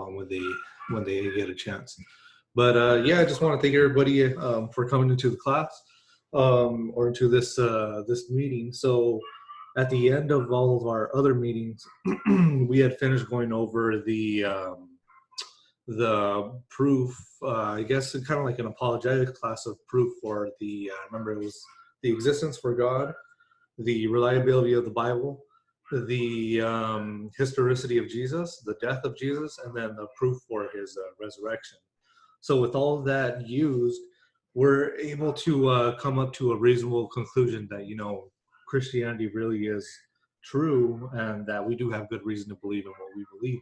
on when they get a chance. But yeah, I just want to thank everybody for coming into the class or into this this meeting. So at the end of all of our other meetings, we had finished going over the proof. I guess kind of like an apologetic class of proof for the. Remember, it was the existence for God, the reliability of the Bible, the historicity of Jesus, the death of Jesus, and then the proof for his resurrection. So with all of that used, we're able to come up to a reasonable conclusion that, you know, Christianity really is true and that we do have good reason to believe in what we believe in.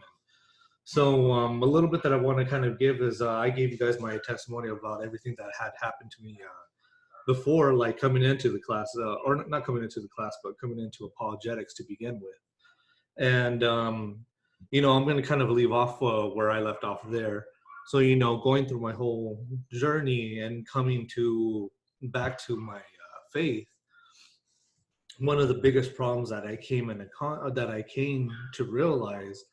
So a little bit that I want to kind of give is I gave you guys my testimony about everything that had happened to me before, like coming into the class, or not coming into the class, but coming into apologetics to begin with. And, you know, I'm going to kind of leave off where I left off there. So, you know, going through my whole journey and coming back to my faith, one of the biggest problems that I came to realize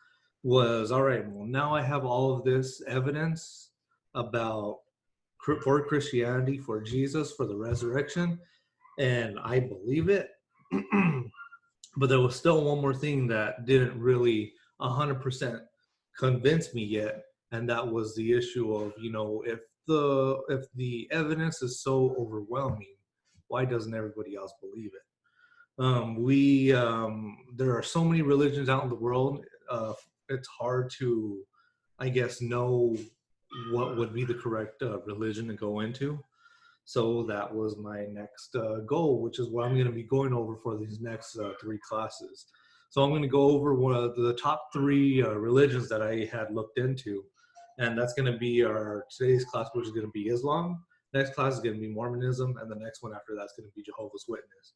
was, all right, well, now I have all of this evidence about for Christianity, for Jesus, for the resurrection, and I believe it. But there was still one more thing that didn't really 100% convince me yet, and that was the issue of, you know, if the evidence is so overwhelming, why doesn't everybody else believe it? There are so many religions out in the world. It's hard to, I guess, know what would be the correct religion to go into. So that was my next goal, which is what I'm going to be going over for these next 3 classes. So I'm going to go over one of the top 3 religions that I had looked into. And that's going to be our today's class, which is going to be Islam. Next class is going to be Mormonism. And the next one after that's going to be Jehovah's Witness.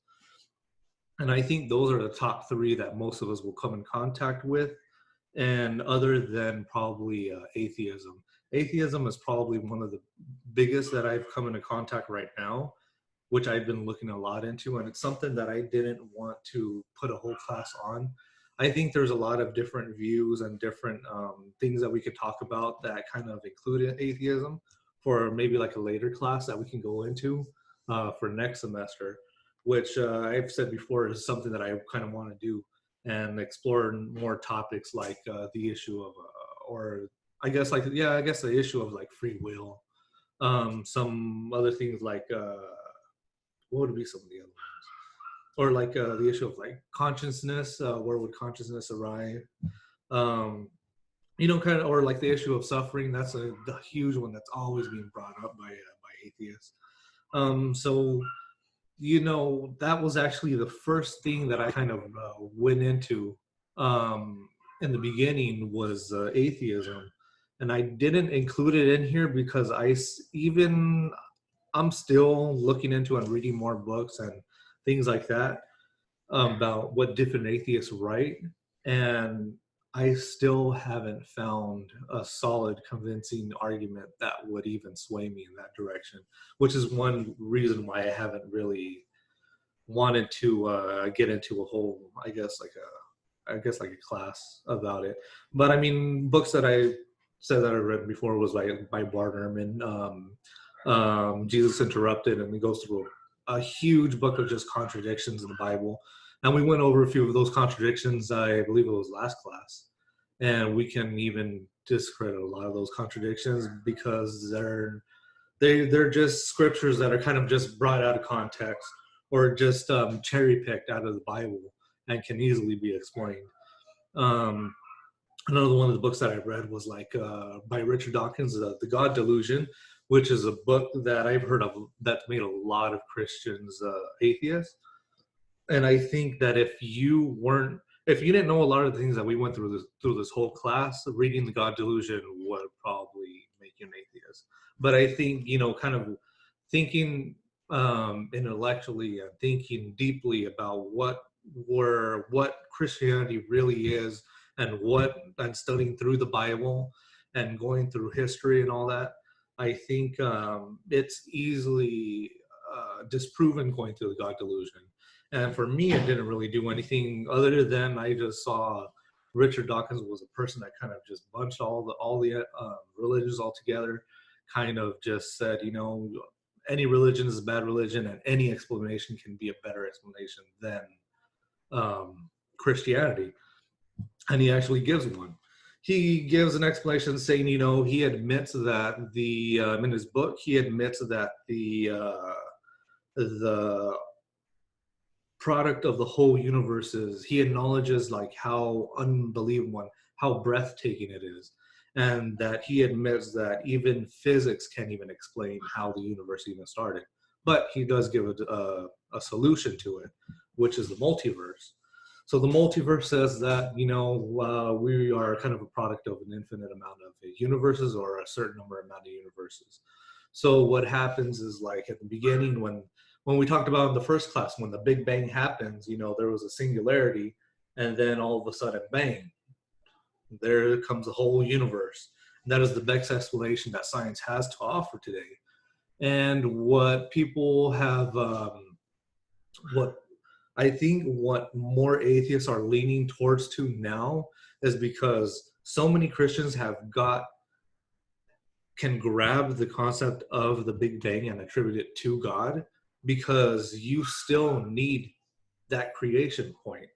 And I think those are the top 3 that most of us will come in contact with. And other than probably atheism. Atheism is probably one of the biggest that I've come into contact right now, which I've been looking a lot into. And it's something that I didn't want to put a whole class on. I think there's a lot of different views and different things that we could talk about that kind of include atheism for maybe like a later class that we can go into for next semester, which I've said before is something that I kind of want to do and explore more topics like the issue of, or I guess the issue of like free will. Some other things like, what would be some of the other ones? Or like the issue of like consciousness, where would consciousness arrive? You know, kind of, or like the issue of suffering. That's the huge one that's always being brought up by atheists. So, you know, that was actually the first thing that I kind of went into in the beginning was atheism. And I didn't include it in here because I'm still looking into and reading more books and things like that about what different atheists write. And I still haven't found a solid, convincing argument that would even sway me in that direction, which is one reason why I haven't really wanted to get into a whole, I guess like a class about it. But I mean, books that I said that I read before was by Barnum and Jesus Interrupted, and it goes through a huge book of just contradictions in the Bible. And we went over a few of those contradictions, I believe it was last class. And we can even discredit a lot of those contradictions because they're just scriptures that are kind of just brought out of context or just cherry picked out of the Bible and can easily be explained. Another one of the books that I read was like by Richard Dawkins, The God Delusion, which is a book that I've heard of that's made a lot of Christians atheists. And I think that if you didn't know a lot of the things that we went through this whole class, reading The God Delusion would probably make you an atheist. But I think, you know, kind of thinking intellectually and thinking deeply about what Christianity really is and studying through the Bible and going through history and all that, I think it's easily disproven going through the God Delusion. And for me, it didn't really do anything other than I just saw Richard Dawkins was a person that kind of just bunched all the religions all together, kind of just said, any religion is a bad religion, and any explanation can be a better explanation than Christianity. And he actually gives one. He gives an explanation saying, he admits that in his book, he admits that the product of the whole universe is, he acknowledges like how unbelievable and how breathtaking it is, and that he admits that even physics can't even explain how the universe even started. But he does give a solution to it, which is the multiverse. So the multiverse says that, we are kind of a product of an infinite amount of universes, or a certain amount of universes. So what happens is, like at the beginning, when we talked about in the first class, when the Big Bang happens, there was a singularity, and then all of a sudden, bang, there comes a whole universe. And that is the best explanation that science has to offer today. And what people have, what more atheists are leaning towards to now is because so many Christians can grab the concept of the Big Bang and attribute it to God, because you still need that creation point,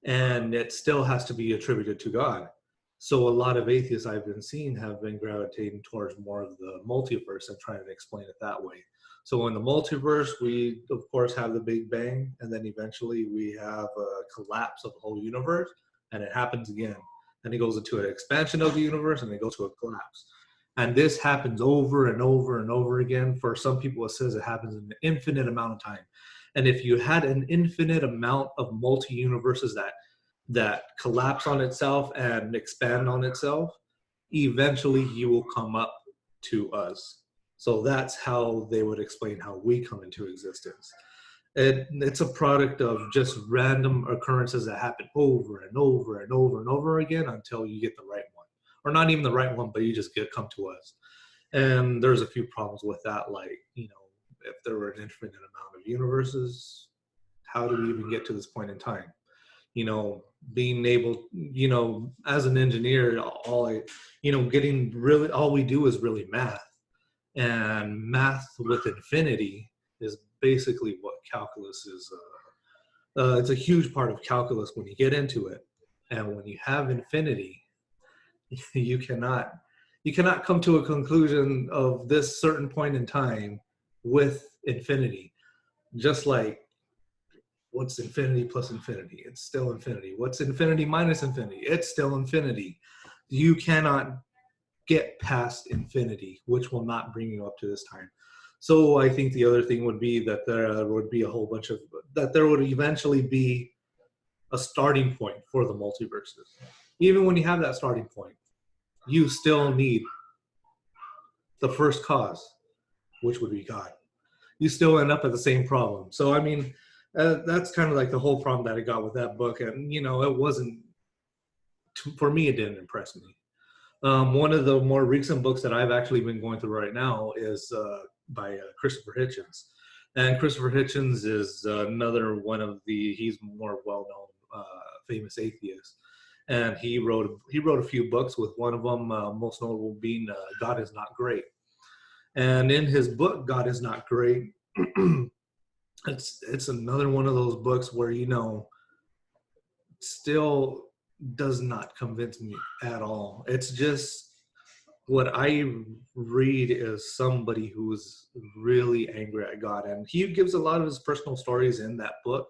and it still has to be attributed to God. So a lot of atheists I've been seeing have been gravitating towards more of the multiverse and trying to explain it that way. So in the multiverse, we of course have the Big Bang, and then eventually we have a collapse of the whole universe, and it happens again. And it goes into an expansion of the universe, and it goes to a collapse. And this happens over and over and over again. For some people, it says it happens in an infinite amount of time. And if you had an infinite amount of multi-universes that collapse on itself and expand on itself, eventually you will come up to us. So that's how they would explain how we come into existence. It's a product of just random occurrences that happen over and over and over and over again until you get the right one. Or not even the right one, but you just come to us. And there's a few problems with that, like, if there were an infinite amount of universes, how do we even get to this point in time? Being able, as an engineer, all we do is really math. And math with infinity is basically what calculus is. It's a huge part of calculus when you get into it. And when you have infinity, you cannot come to a conclusion of this certain point in time with infinity. Just like, what's infinity plus infinity? It's still infinity. What's infinity minus infinity? It's still infinity. You cannot get past infinity, which will not bring you up to this time. So I think the other thing would be that there would be there would eventually be a starting point for the multiverses. Even when you have that starting point, you still need the first cause, which would be God. You still end up at the same problem. So, I mean, that's kind of like the whole problem that I got with that book. And, it wasn't, for me, it didn't impress me. One of the more recent books that I've actually been going through right now is by Christopher Hitchens. And Christopher Hitchens is another one of he's more well-known, famous atheist. And he wrote a few books, with one of them most notable being God Is Not Great. And in his book, God Is Not Great, it's another one of those books where, still does not convince me at all. It's just, what I read is somebody who's really angry at God. And he gives a lot of his personal stories in that book.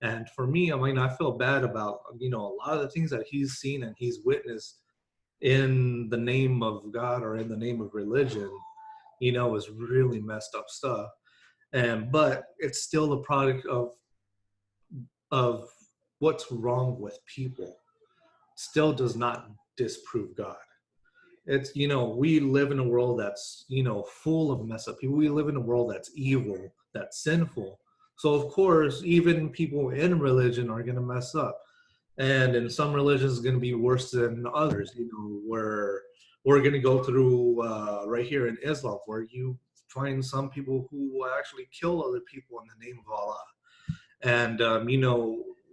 And for me, I feel bad about, a lot of the things that he's seen and he's witnessed in the name of God or in the name of religion, is really messed up stuff. But it's still the product of what's wrong with people. Still does not disprove God. It's, we live in a world that's, full of mess up people. We live in a world that's evil, that's sinful. So of course, even people in religion are going to mess up. And in some religions, it's going to be worse than others, where we're going to go through right here in Islam, where you find some people who actually kill other people in the name of Allah. And,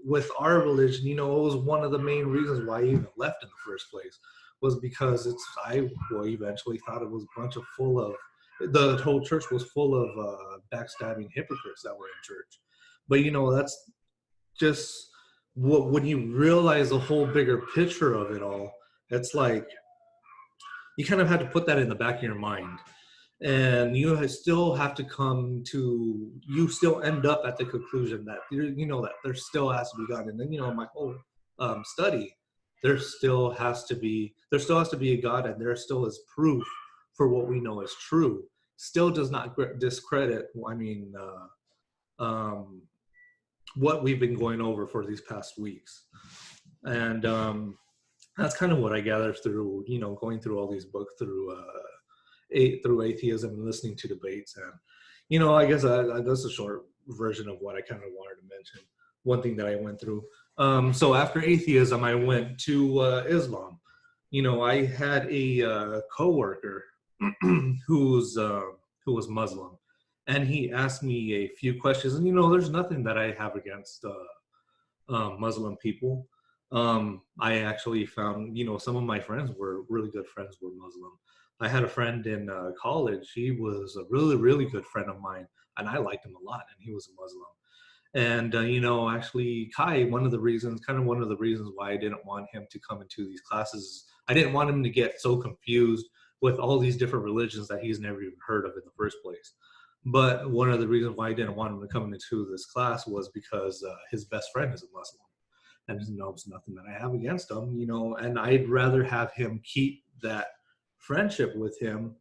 with our religion, it was one of the main reasons why I even left in the first place, was because I eventually thought it was a bunch of full of, the whole church was full of backstabbing hypocrites that were in church. But that's just what, when you realize the whole bigger picture of it all, it's like you kind of had to put that in the back of your mind, and you still have to you still end up at the conclusion that that there still has to be God. And then my whole study, there still has to be a God, and there still is proof for what we know is true. Still does not discredit, what we've been going over for these past weeks. And that's kind of what I gathered through going through all these books, through atheism and listening to debates. And I guess that's a short version of what I kind of wanted to mention. One thing that I went through. So after atheism, I went to Islam. I had a coworker who was Muslim, and he asked me a few questions. And there's nothing that I have against Muslim people. I actually found, some of my friends were really good friends were Muslim. I had a friend in college. He was a really, really good friend of mine, and I liked him a lot, and he was a Muslim. And, actually, Kai, one of the reasons why I didn't want him to come into these classes, I didn't want him to get so confused with all these different religions that he's never even heard of in the first place. But one of the reasons why I didn't want him to come into this class was because his best friend is a Muslim. And it's nothing that I have against him, and I'd rather have him keep that friendship with him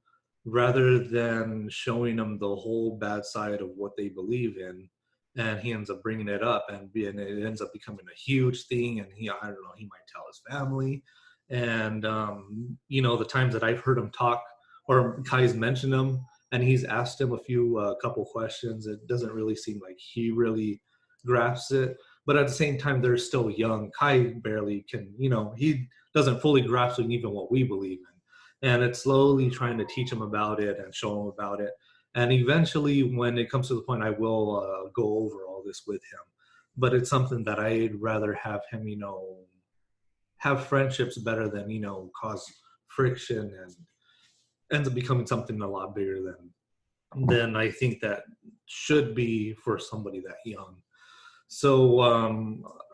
rather than showing him the whole bad side of what they believe in. And he ends up bringing it up, and it ends up becoming a huge thing. And he might tell his family. And, the times that I've heard him talk, or Kai's mentioned him, and he's asked him a couple questions, it doesn't really seem like he really grasps it. But at the same time, they're still young. Kai barely can, he doesn't fully grasp even what we believe in. And it's slowly trying to teach him about it and show him about it. And eventually, when it comes to the point, I will go over all this with him. But it's something that I'd rather have him, have friendships better than, cause friction and ends up becoming something a lot bigger than I think that should be for somebody that young. So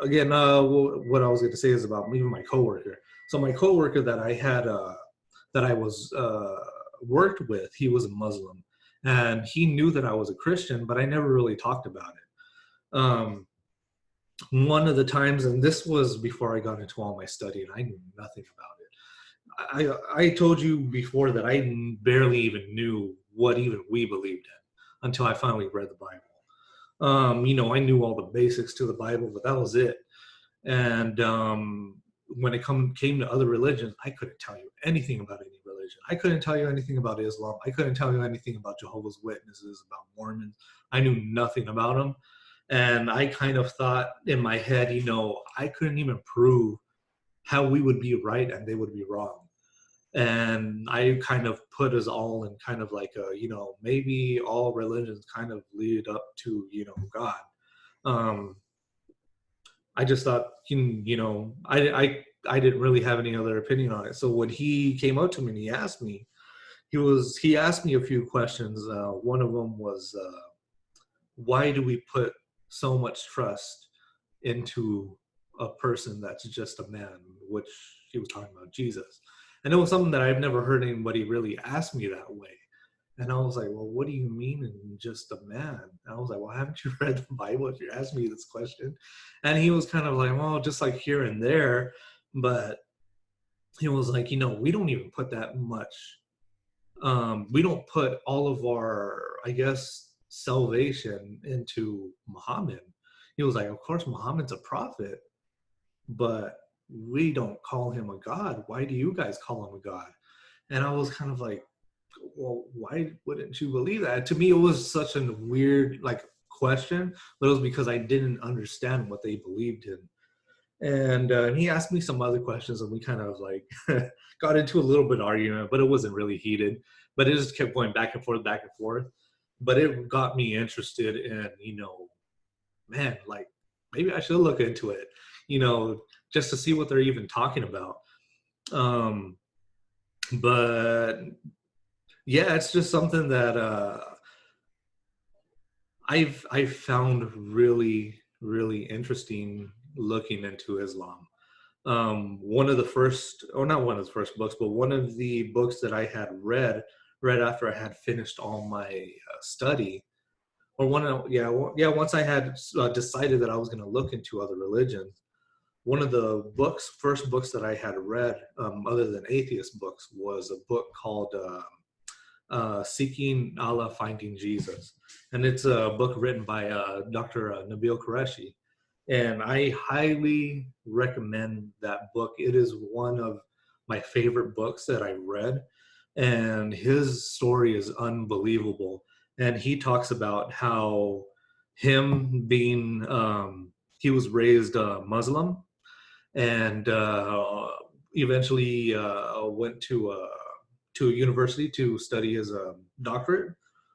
again, what I was going to say is about even my coworker. So my coworker that I had, that I was worked with, he was a Muslim, and he knew that I was a Christian, but I never really talked about it. One of the times, and this was before I got into all my study, and I knew nothing about it. I told you before that I barely even knew what even we believed in until I finally read the Bible. I knew all the basics to the Bible, but that was it. And when it came to other religions, I couldn't tell you anything about any religion. I couldn't tell you anything about Islam. I couldn't tell you anything about Jehovah's Witnesses, about Mormons. I knew nothing about them. And I kind of thought in my head, I couldn't even prove how we would be right and they would be wrong. And I kind of put us all in kind of like maybe all religions kind of lead up to, God. I just thought, I didn't really have any other opinion on it. So when he came up to me and he asked me a few questions. One of them was, why do we put so much trust into a person that's just a man, which he was talking about Jesus. And it was something that I've never heard anybody really ask me that way. And I was like, well, what do you mean in just a man? And I was like, well, haven't you read the Bible if you're asking me this question? And he was kind of like, well, just like here and there. But he was like, we don't even put that much. We don't put all of our, I guess, salvation into Muhammad. He was like, of course, Muhammad's a prophet, but we don't call him a god. Why do you guys call him a god? And I was kind of like, well, why wouldn't you believe that? To me, it was such a weird question, but it was because I didn't understand what they believed in. And he asked me some other questions, and we kind of got into a little bit of argument, but it wasn't really heated. But it just kept going back and forth, back and forth. But it got me interested in, man, maybe I should look into it, just to see what they're even talking about. Um, but yeah, it's just something that I've found really, really interesting looking into Islam. One of the first, or not one of the first books, but one of the books that I had read right after I had finished all my study, or once I had decided that I was going to look into other religions. One of the first books that I had read, other than atheist books, was a book called Seeking Allah, Finding Jesus. And it's a book written by Dr. Nabil Qureshi. And I highly recommend that book. It is one of my favorite books that I read. And his story is unbelievable. And he talks about how him being, he was raised Muslim, and eventually went to a university to study his doctorate,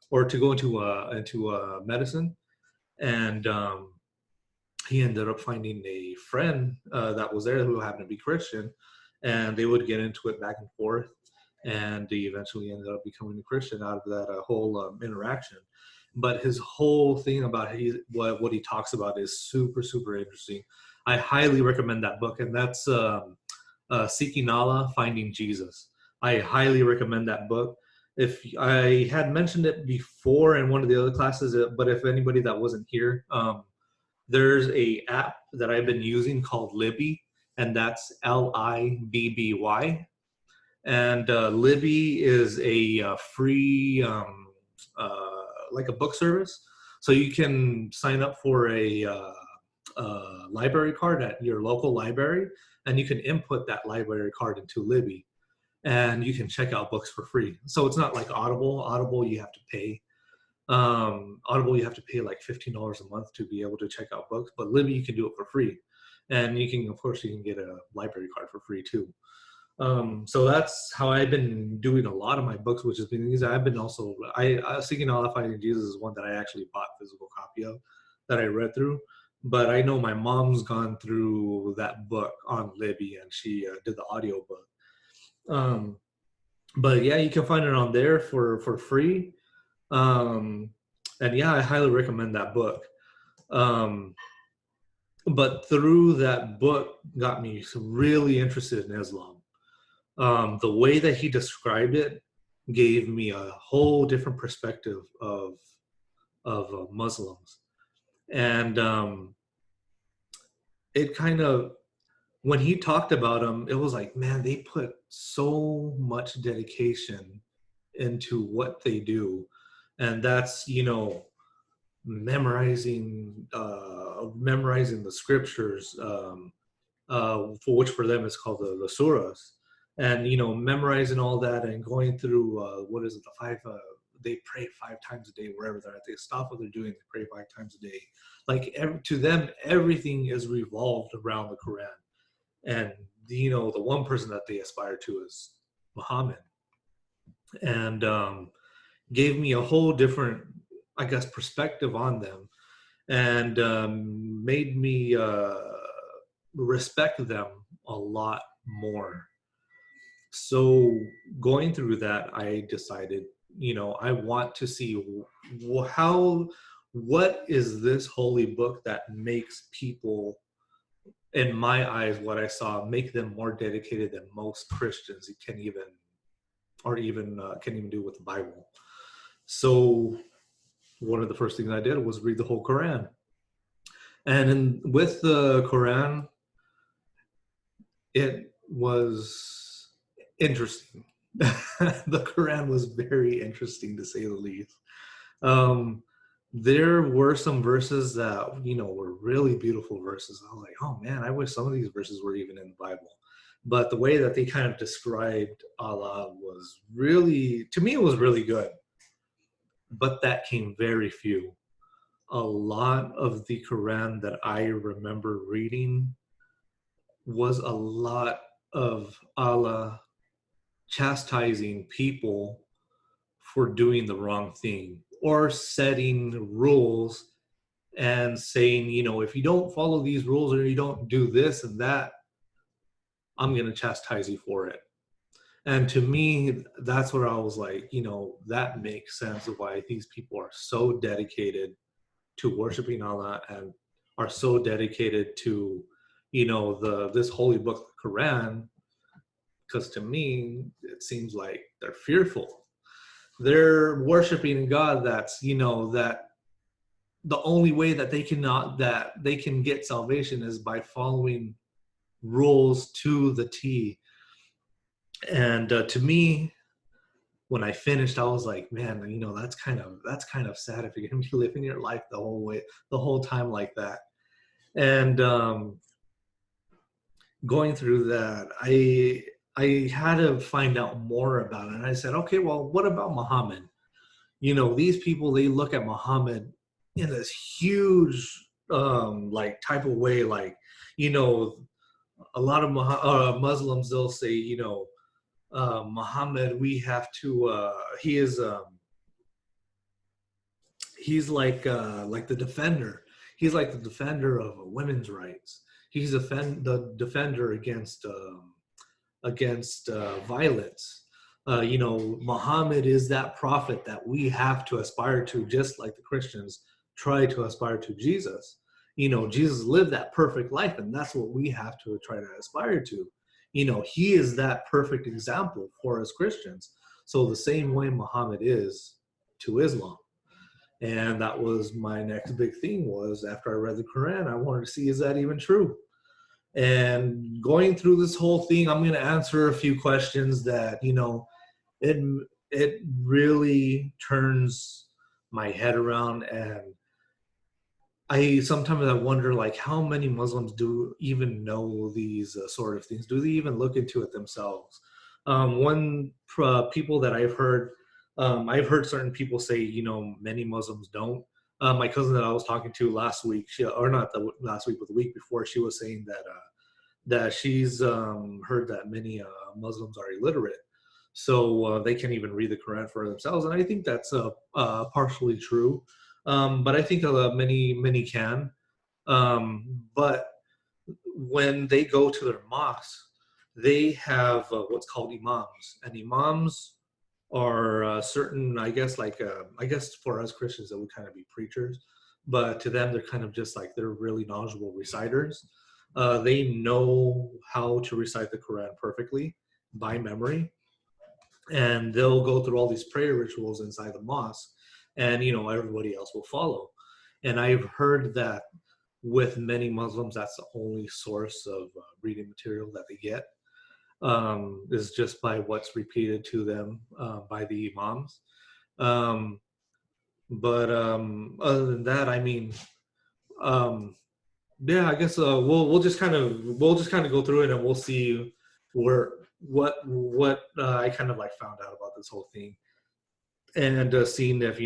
or to go into medicine. And he ended up finding a friend that was there who happened to be Christian, and they would get into it back and forth. And he eventually ended up becoming a Christian out of that whole interaction. But his whole thing about what he talks about is super, super interesting. I highly recommend that book, and that's Seeking Allah, Finding Jesus. I highly recommend that book. If I had mentioned it before in one of the other classes, but if anybody that wasn't here, there's a app that I've been using called Libby, and that's Libby. And Libby is a free, like a book service. So you can sign up for a library card at your local library, and you can input that library card into Libby, and you can check out books for free. So it's not like Audible. Audible, you have to pay. Audible, you have to pay like $15 a month to be able to check out books, but Libby, you can do it for free. And you can, of course, you can get a library card for free too. So that's how I've been doing a lot of my books, which has been these. I've been also, Seeking Allah, Finding Jesus is one that I actually bought physical copy of, that I read through. But I know my mom's gone through that book on Libby, and she did the audio book. But yeah, you can find it on there for free. And yeah, I highly recommend that book. But through that book got me really interested in Islam. The way that he described it gave me a whole different perspective of Muslims. And it kind of, when he talked about them, it was like, man, they put so much dedication into what they do. And that's, memorizing the scriptures, for which for them is called the surahs, and memorizing all that and going through what is it, the five, they pray 5 times a day wherever they're at. They stop what they're doing, they pray 5 times a day. Like to them, everything is revolved around the Quran. And the one person that they aspire to is Muhammad. And gave me a whole different, I guess, perspective on them, and made me respect them a lot more. So going through that, I decided, I want to see what is this holy book that makes people, in my eyes, what I saw, make them more dedicated than most Christians can even do with the Bible. So one of the first things I did was read the whole Quran. And with the Quran, it was interesting. The Quran was very interesting, to say the least. There were some verses that, were really beautiful verses. I was like, oh man, I wish some of these verses were even in the Bible. But the way that they kind of described Allah was really, to me, it was really good. But that came very few. A lot of the Quran that I remember reading was a lot of Allah chastising people for doing the wrong thing, or setting rules and saying, if you don't follow these rules or you don't do this and that, I'm going to chastise you for it. And to me, that's where I was like, that makes sense of why these people are so dedicated to worshiping Allah and are so dedicated to, this holy book, the Quran, because to me, it seems like they're fearful. They're worshiping a God that's, that the only way that they can get salvation is by following rules to the T. And to me, when I finished, I was like, man, that's kind of sad if you're gonna be living your life the whole time like that. And going through that, I had to find out more about it. And I said, okay, well, what about Muhammad? These people, they look at Muhammad in this huge like type of way, like, a lot of Muslims, they'll say, Muhammad, we have to he's like the defender. He's like the defender of women's rights. He's the defender against violence. Muhammad is that prophet that we have to aspire to, just like the Christians try to aspire to Jesus. Jesus lived that perfect life, and that's what we have to try to aspire to. He is that perfect example for us Christians. So the same way Muhammad is to Islam. And that was my next big thing, was after I read the Quran, I wanted to see, is that even true? And going through this whole thing, I'm going to answer a few questions that, it really turns my head around. And sometimes I wonder, like, how many Muslims do even know these sort of things? Do they even look into it themselves? People that I've heard certain people say, many Muslims don't. My cousin that I was talking to last week, or not the last week, but the week before, she was saying that she's heard that many Muslims are illiterate, so they can't even read the Quran for themselves. And I think that's partially true, but I think many can. But when they go to their mosques, they have what's called imams, and imams are certain, I guess, I guess for us Christians, it would kind of be preachers, but to them, they're kind of just like, they're really knowledgeable reciters. They know how to recite the Quran perfectly by memory, and they'll go through all these prayer rituals inside the mosque, and everybody else will follow. And I've heard that with many Muslims, that's the only source of reading material that they get, is just by what's repeated to them by the imams. But other than that, I mean, yeah, I guess we'll just kind of go through it, and we'll see what I kind of like found out about this whole thing, and seeing if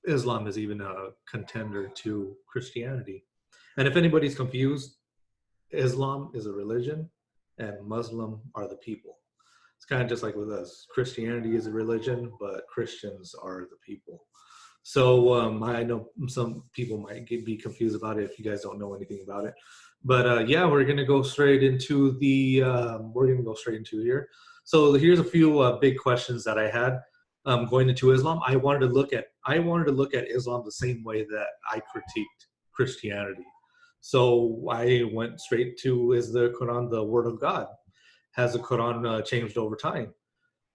Islam is even a contender to Christianity. And if anybody's confused, Islam is a religion and Muslim are the people. It's kind of just like with us. Christianity is a religion, but Christians are the people. So I know some people might be confused about it if you guys don't know anything about it. But yeah, we're gonna go straight into here. So here's a few big questions that I had going into Islam. I wanted to look at Islam the same way that I critiqued Christianity. So I went straight to, is the Quran the word of God? Has the Quran changed over time?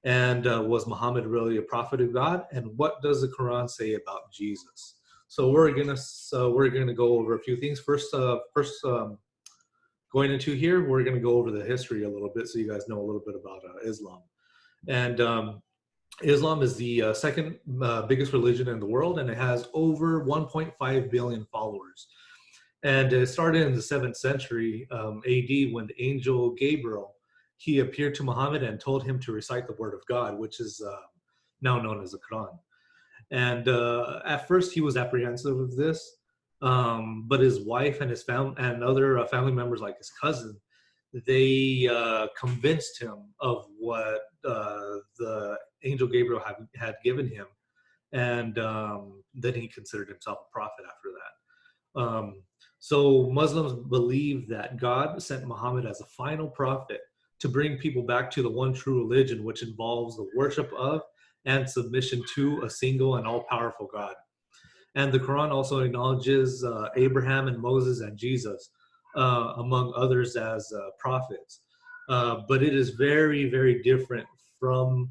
And was Muhammad really a prophet of God? And what does the Quran say about Jesus? So we're gonna go over a few things. First, going into here, we're gonna go over the history a little bit, so you guys know a little bit about Islam. And Islam is the second biggest religion in the world, and it has over 1.5 billion followers. And it started in the 7th century AD, when the angel Gabriel, he appeared to Muhammad and told him to recite the word of God, which is now known as the Quran. And at first he was apprehensive of this, but his wife and his family and other family members, like his cousin, they convinced him of what the angel Gabriel had given him. And then he considered himself a prophet after that. So Muslims believe that God sent Muhammad as a final prophet to bring people back to the one true religion, which involves the worship of and submission to a single and all-powerful God. And the Quran also acknowledges Abraham and Moses and Jesus, among others, as prophets. But it is very, very different from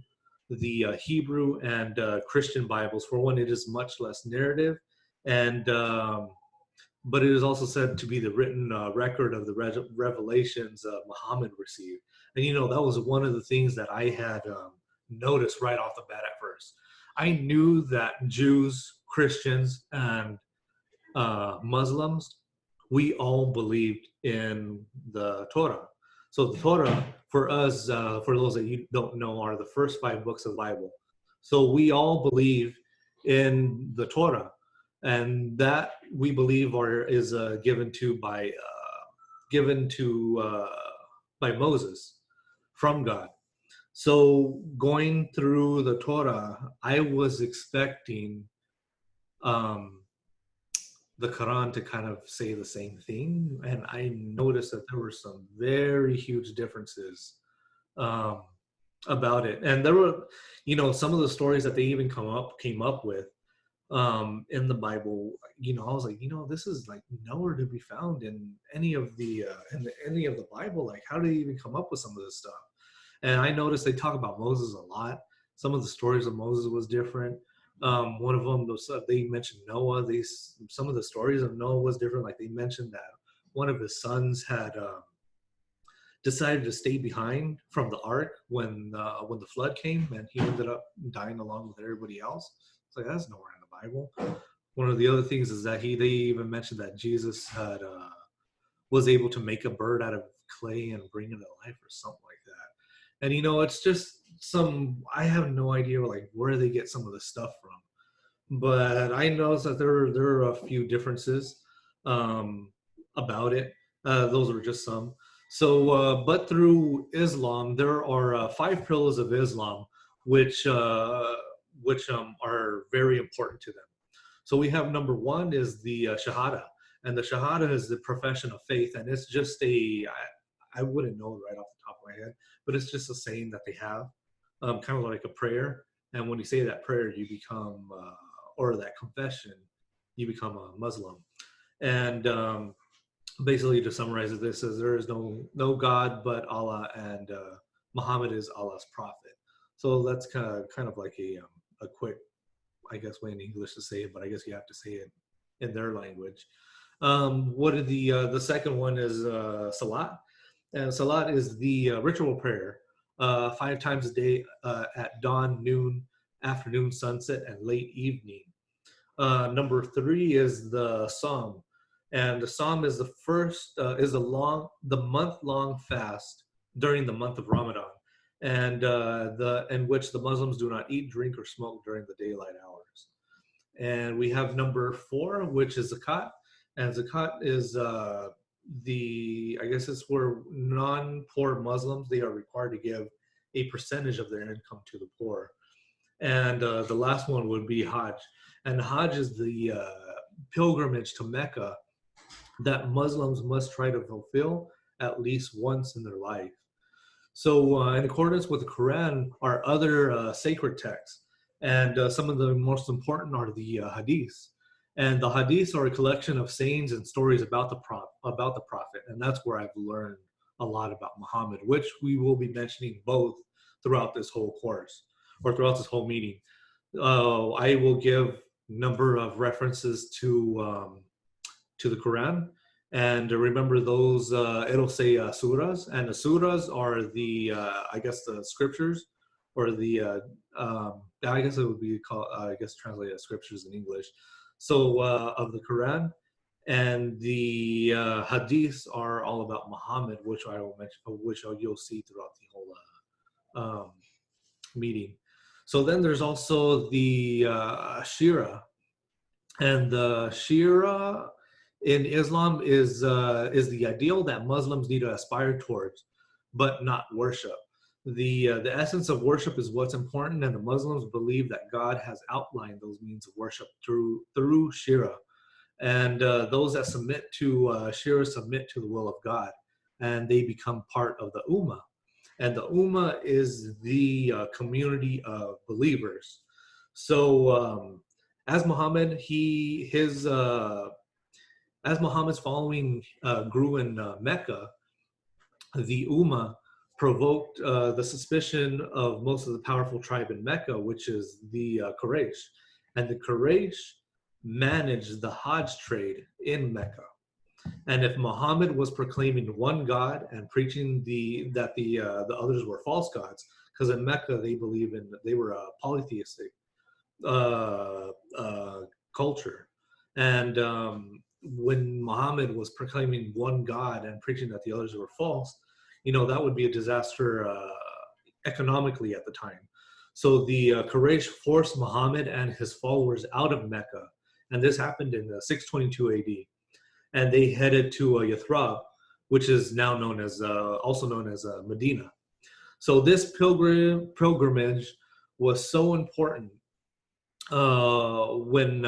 the Hebrew and Christian Bibles. For one, it is much less narrative, and but it is also said to be the written record of the revelations Muhammad received. And that was one of the things that I had noticed right off the bat at first. I knew that Jews, Christians, and Muslims, we all believed in the Torah. So the Torah, for us, for those that you don't know, are the first 5 books of the Bible. So we all believe in the Torah, and that we believe is given by Moses from God. So going through the Torah, I was expecting the Quran to kind of say the same thing, and I noticed that there were some very huge differences about it. And there were, some of the stories that they even came up with in the Bible. I was like, this is like nowhere to be found in any of the Bible. Like, how did they even come up with some of this stuff? And I noticed they talk about Moses a lot. Some of the stories of Moses was different. One of them, they mentioned Noah. Some of the stories of Noah was different. Like they mentioned that one of his sons had decided to stay behind from the ark when the flood came, and he ended up dying along with everybody else. It's like, that's nowhere in the Bible. One of the other things is that they even mentioned that Jesus was able to make a bird out of clay and bring it to life or something like that. And it's just I have no idea like where they get some of this stuff from. But I noticed that there are a few differences about it. Those are just some. So, but through Islam, there are 5 pillars of Islam, which are very important to them. So we have number 1 is the Shahada, and the Shahada is the profession of faith, and it's just I wouldn't know right off the top of my head, but it's just a saying that they have, kind of like a prayer. And when you say that prayer, you become, or that confession, you become a Muslim. And basically, to summarize it, this says there is no God but Allah, and Muhammad is Allah's prophet. So that's kind of like a quick, I guess, way in English to say it, but I guess you have to say it in their language. What are the second one is Salat. And Salat is the ritual prayer 5 times a day at dawn, noon, afternoon, sunset, and late evening. Number 3 is the Psalm. And the Psalm is the month-long fast during the month of Ramadan, and in which the Muslims do not eat, drink, or smoke during the daylight hours. And we have number 4, which is Zakat. And Zakat is I guess it's where non-poor Muslims, they are required to give a percentage of their income to the poor. And the last one would be Hajj. And Hajj is the pilgrimage to Mecca that Muslims must try to fulfill at least once in their life. So in accordance with the Quran are other sacred texts. And some of the most important are the hadiths. And the hadiths are a collection of sayings and stories about the prophet. And that's where I've learned a lot about Muhammad, which we will be mentioning both throughout this whole course, or throughout this whole meeting. I will give number of references to the Quran. And remember those, it'll say surahs. And the surahs are the, I guess, the scriptures, or the, I guess it would be called, translated as scriptures in English. So of the Quran. And the hadiths are all about Muhammad, which I will mention, which you'll see throughout the whole meeting. So then there's also the Shira. And the Shira in Islam is the ideal that Muslims need to aspire towards, but not worship. The essence of worship is what's important, and the Muslims believe that God has outlined those means of worship through Shira. And those that submit to Shira submit to the will of God, and they become part of the Ummah. And the Ummah is the community of believers. So as Muhammad, as Muhammad's following grew in Mecca, the Ummah provoked the suspicion of most of the powerful tribe in Mecca, which is the Quraysh. And the Quraysh managed the Hajj trade in Mecca. And if Muhammad was proclaiming one God and preaching that the others were false gods, because in Mecca they were a polytheistic uh, uh, culture, and when Muhammad was proclaiming one God and preaching that the others were false, that would be a disaster economically at the time. So the Quraysh forced Muhammad and his followers out of Mecca, and this happened in 622 AD. And they headed to Yathrib, which is now known as also known as Medina. So this pilgrimage was so important when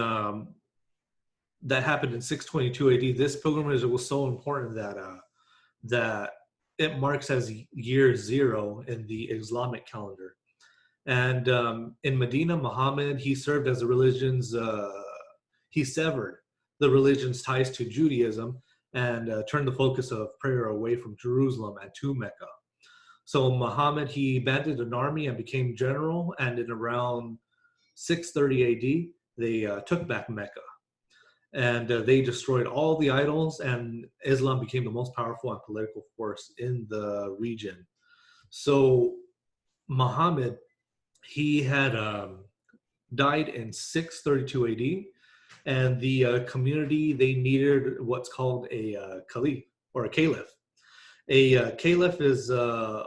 that happened in 622 AD. This pilgrimage was so important that it marks as year zero in the Islamic calendar. And in Medina, Muhammad, he served as the religion's he severed the religion's ties to Judaism and turned the focus of prayer away from Jerusalem and to Mecca. So Muhammad, he abandoned an army and became general, and in around 630 AD, they took back Mecca. And they destroyed all the idols, and Islam became the most powerful and political force in the region. So Muhammad, he had died in 632 AD, and the community, they needed what's called a caliph or a caliph. A caliph is a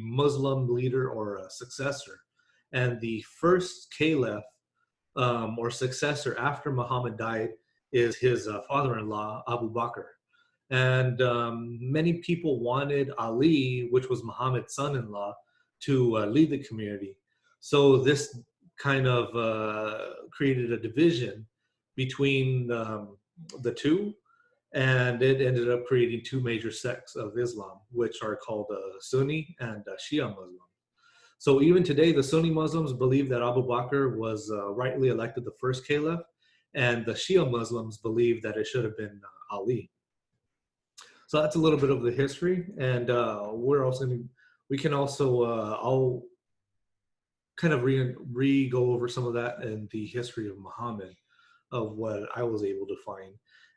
Muslim leader or a successor, and the first caliph or successor after Muhammad died is his father-in-law Abu Bakr. And many people wanted Ali, which was Muhammad's son-in-law, to lead the community. So this kind of created a division between the two, and it ended up creating two major sects of Islam, which are called Sunni and Shia Muslim. So even today, the Sunni Muslims believe that Abu Bakr was rightly elected the first caliph, and the Shia Muslims believe that it should have been Ali. So that's a little bit of the history, and we can also I'll kind of go over some of that in the history of Muhammad, of what I was able to find.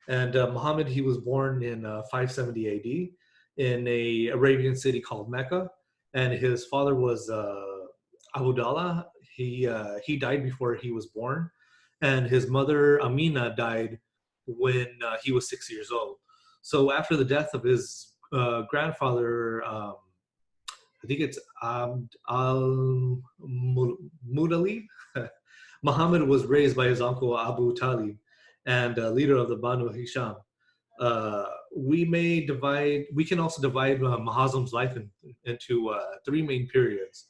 And Muhammad, he was born in 570 AD in a Arabian city called Mecca, and his father was Abu Dala. He died before he was born, and his mother Amina died when he was 6 years old. So after the death of his grandfather, I think it's al Mudalib, Muhammad was raised by his uncle Abu Talib and leader of the Banu Hisham. We can also divide Muhammad's life into three main periods.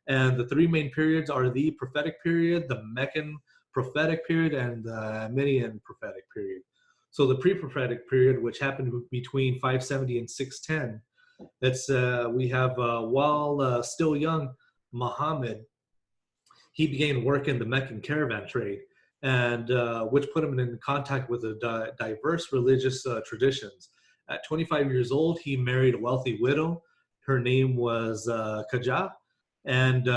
And the three main periods are the prophetic period, the Meccan prophetic period, and the Median prophetic period. So the pre-prophetic period, which happened between 570 and 610, we have while still young, Muhammad, he began work in the Meccan caravan trade, and which put him in contact with the diverse religious traditions. At 25 years old, he married a wealthy widow. Her name was Kajah, and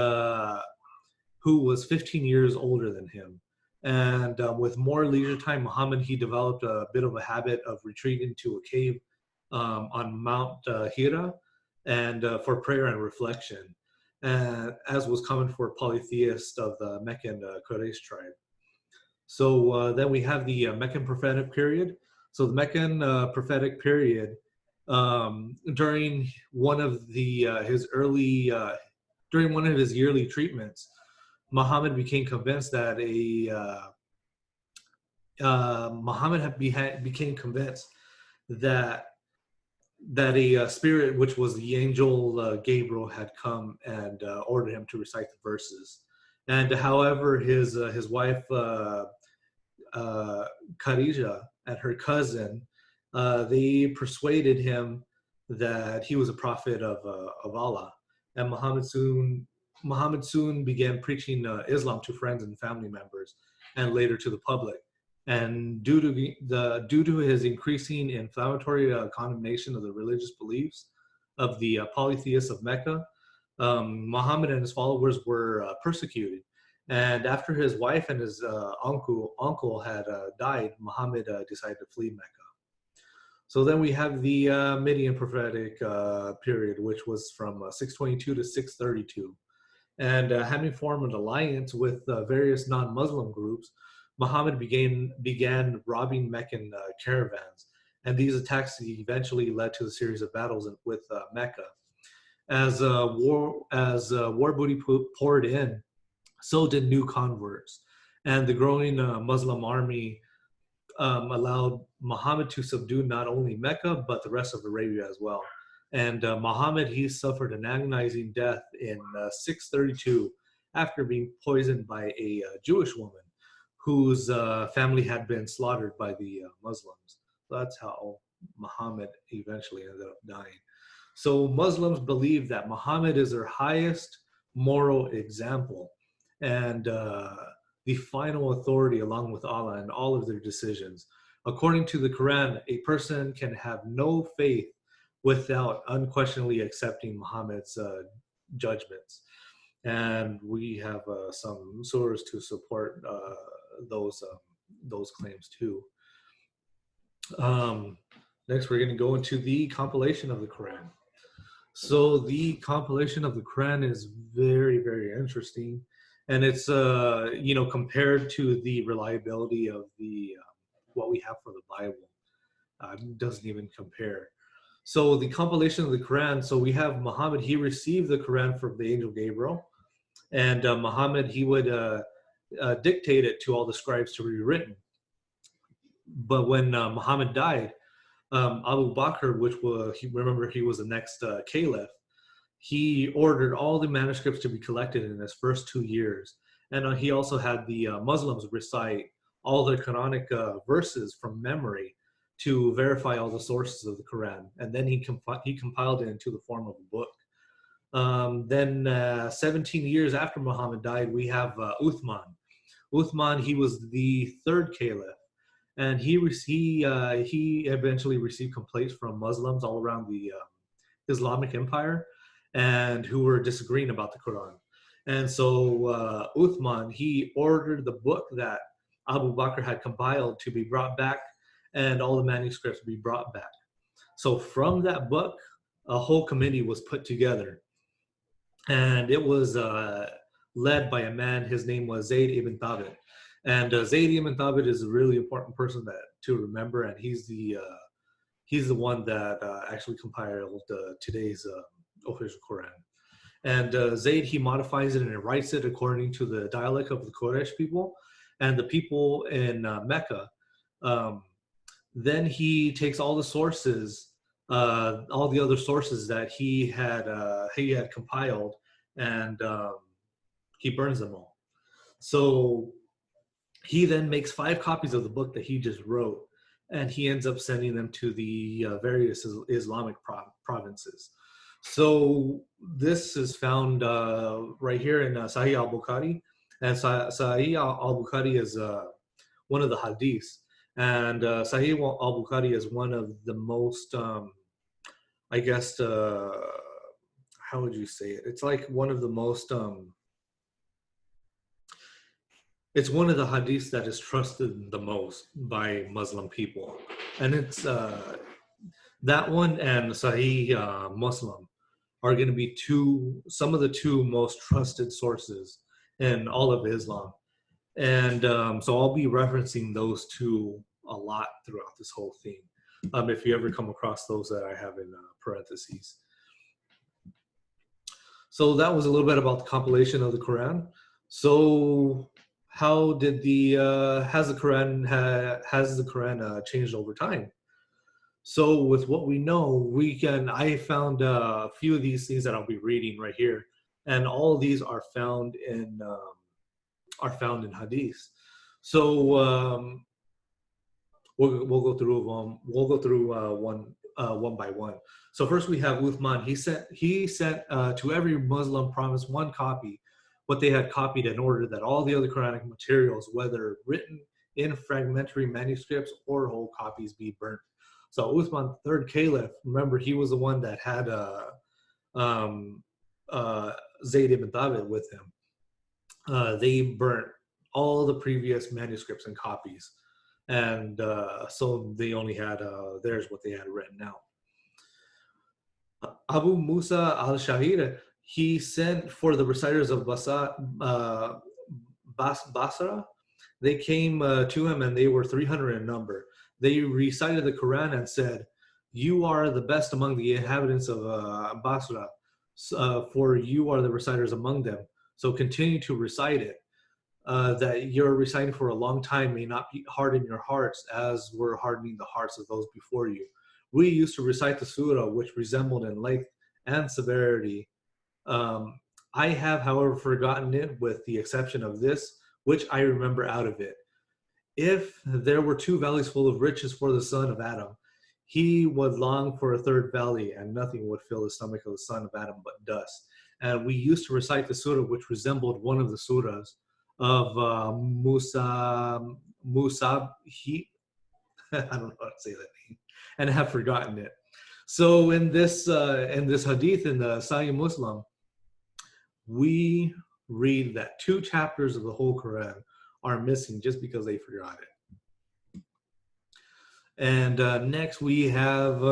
who was 15 years older than him. And with more leisure time, Muhammad, he developed a bit of a habit of retreating to a cave on Mount Hira and for prayer and reflection, as was common for polytheists of the Meccan Quraysh tribe. So then we have the Meccan prophetic period. So the Meccan prophetic period, during one of during one of his yearly treatments, Muhammad became convinced that became convinced that a spirit, which was the angel Gabriel, had come and ordered him to recite the verses. And however, his wife Khadija and her cousin, they persuaded him that he was a prophet of Allah, and Muhammad soon began preaching Islam to friends and family members, and later to the public. And due to his increasing inflammatory condemnation of the religious beliefs of the polytheists of Mecca, Muhammad and his followers were persecuted. And after his wife and his uncle had died, Muhammad decided to flee Mecca. So then we have the Median prophetic period, which was from 622 to 632. And having formed an alliance with various non-Muslim groups, Muhammad began robbing Meccan caravans. And these attacks eventually led to a series of battles with Mecca. As war booty poured in, so did new converts. And the growing Muslim army allowed Muhammad to subdue not only Mecca, but the rest of Arabia as well. And Muhammad, he suffered an agonizing death in 632 after being poisoned by a Jewish woman whose family had been slaughtered by the Muslims. So that's how Muhammad eventually ended up dying. So Muslims believe that Muhammad is their highest moral example and the final authority along with Allah in all of their decisions. According to the Quran, a person can have no faith without unquestionably accepting Muhammad's judgments. And we have some surahs to support those claims too. Next, we're going to go into the compilation of the Quran. So the compilation of the Quran is very, very interesting. And it's, compared to the reliability of the what we have for the Bible, doesn't even compare. So the compilation of the Quran, so we have Muhammad, he received the Quran from the angel Gabriel. And Muhammad, he would dictate it to all the scribes to be written. But when Muhammad died, Abu Bakr, he was the next caliph, he ordered all the manuscripts to be collected in his first 2 years. And he also had the Muslims recite all the Quranic verses from memory to verify all the sources of the Quran. And then he compiled it into the form of a book. Then 17 years after Muhammad died, we have Uthman. Uthman, he was the third caliph. And he eventually received complaints from Muslims all around the Islamic Empire, and who were disagreeing about the Quran. And so Uthman, he ordered the book that Abu Bakr had compiled to be brought back, and all the manuscripts be brought back. So from that book, a whole committee was put together, and it was led by a man. His name was Zayd ibn Thabit. And Zayd ibn Thabit is a really important person to remember, and he's the one that actually compiled today's official Quran. And Zayd, he modifies it and writes it according to the dialect of the Quraysh people and the people in Mecca. Then he takes all the sources, all the other sources that he had compiled, and he burns them all. So he then makes 5 copies of the book that he just wrote, and he ends up sending them to the various Islamic provinces. So this is found right here in Sahih al-Bukhari. And Sahih al-Bukhari is one of the hadiths. And Sahih al-Bukhari is one of the most, how would you say it? It's like one of the most... it's one of the hadiths that is trusted the most by Muslim people. And it's that one and Sahih Muslim are going to be some of the 2 most trusted sources in all of Islam. And so I'll be referencing those 2 a lot throughout this whole thing, if you ever come across those that I have in parentheses. So that was a little bit about the compilation of the Quran. So how did has the Quran changed over time? So with what we know, I found a few of these things that I'll be reading right here, and all of these are found in hadiths. So we'll go through one by one. So first we have Uthman. He sent to every Muslim province one copy, what they had copied, in order that all the other Quranic materials, whether written in fragmentary manuscripts or whole copies, be burnt. So Uthman, the third caliph, remember he was the one that had um, uh, Zayd ibn Thabit with him. They burnt all the previous manuscripts and copies, and so they only had theirs, what they had written out. Abu Musa al-Shahir, he sent for the reciters of Basra. They came to him, and they were 300 in number. They recited the Quran and said, "You are the best among the inhabitants of Basra, for you are the reciters among them. So continue to recite it. That you're reciting for a long time may not be harden your hearts as were hardening the hearts of those before you. We used to recite the surah, which resembled in length and severity. Um, I have, however, forgotten it, with the exception of this, which I remember out of it. If there were two valleys full of riches for the son of Adam, he would long for a third valley, and nothing would fill the stomach of the son of Adam but dust. And we used to recite the surah, which resembled one of the surahs of Musa. I don't know how to say that name, and have forgotten it. So in this hadith in the Sahih Muslim, we read that 2 chapters of the whole Quran are missing just because they forgot it. And next we have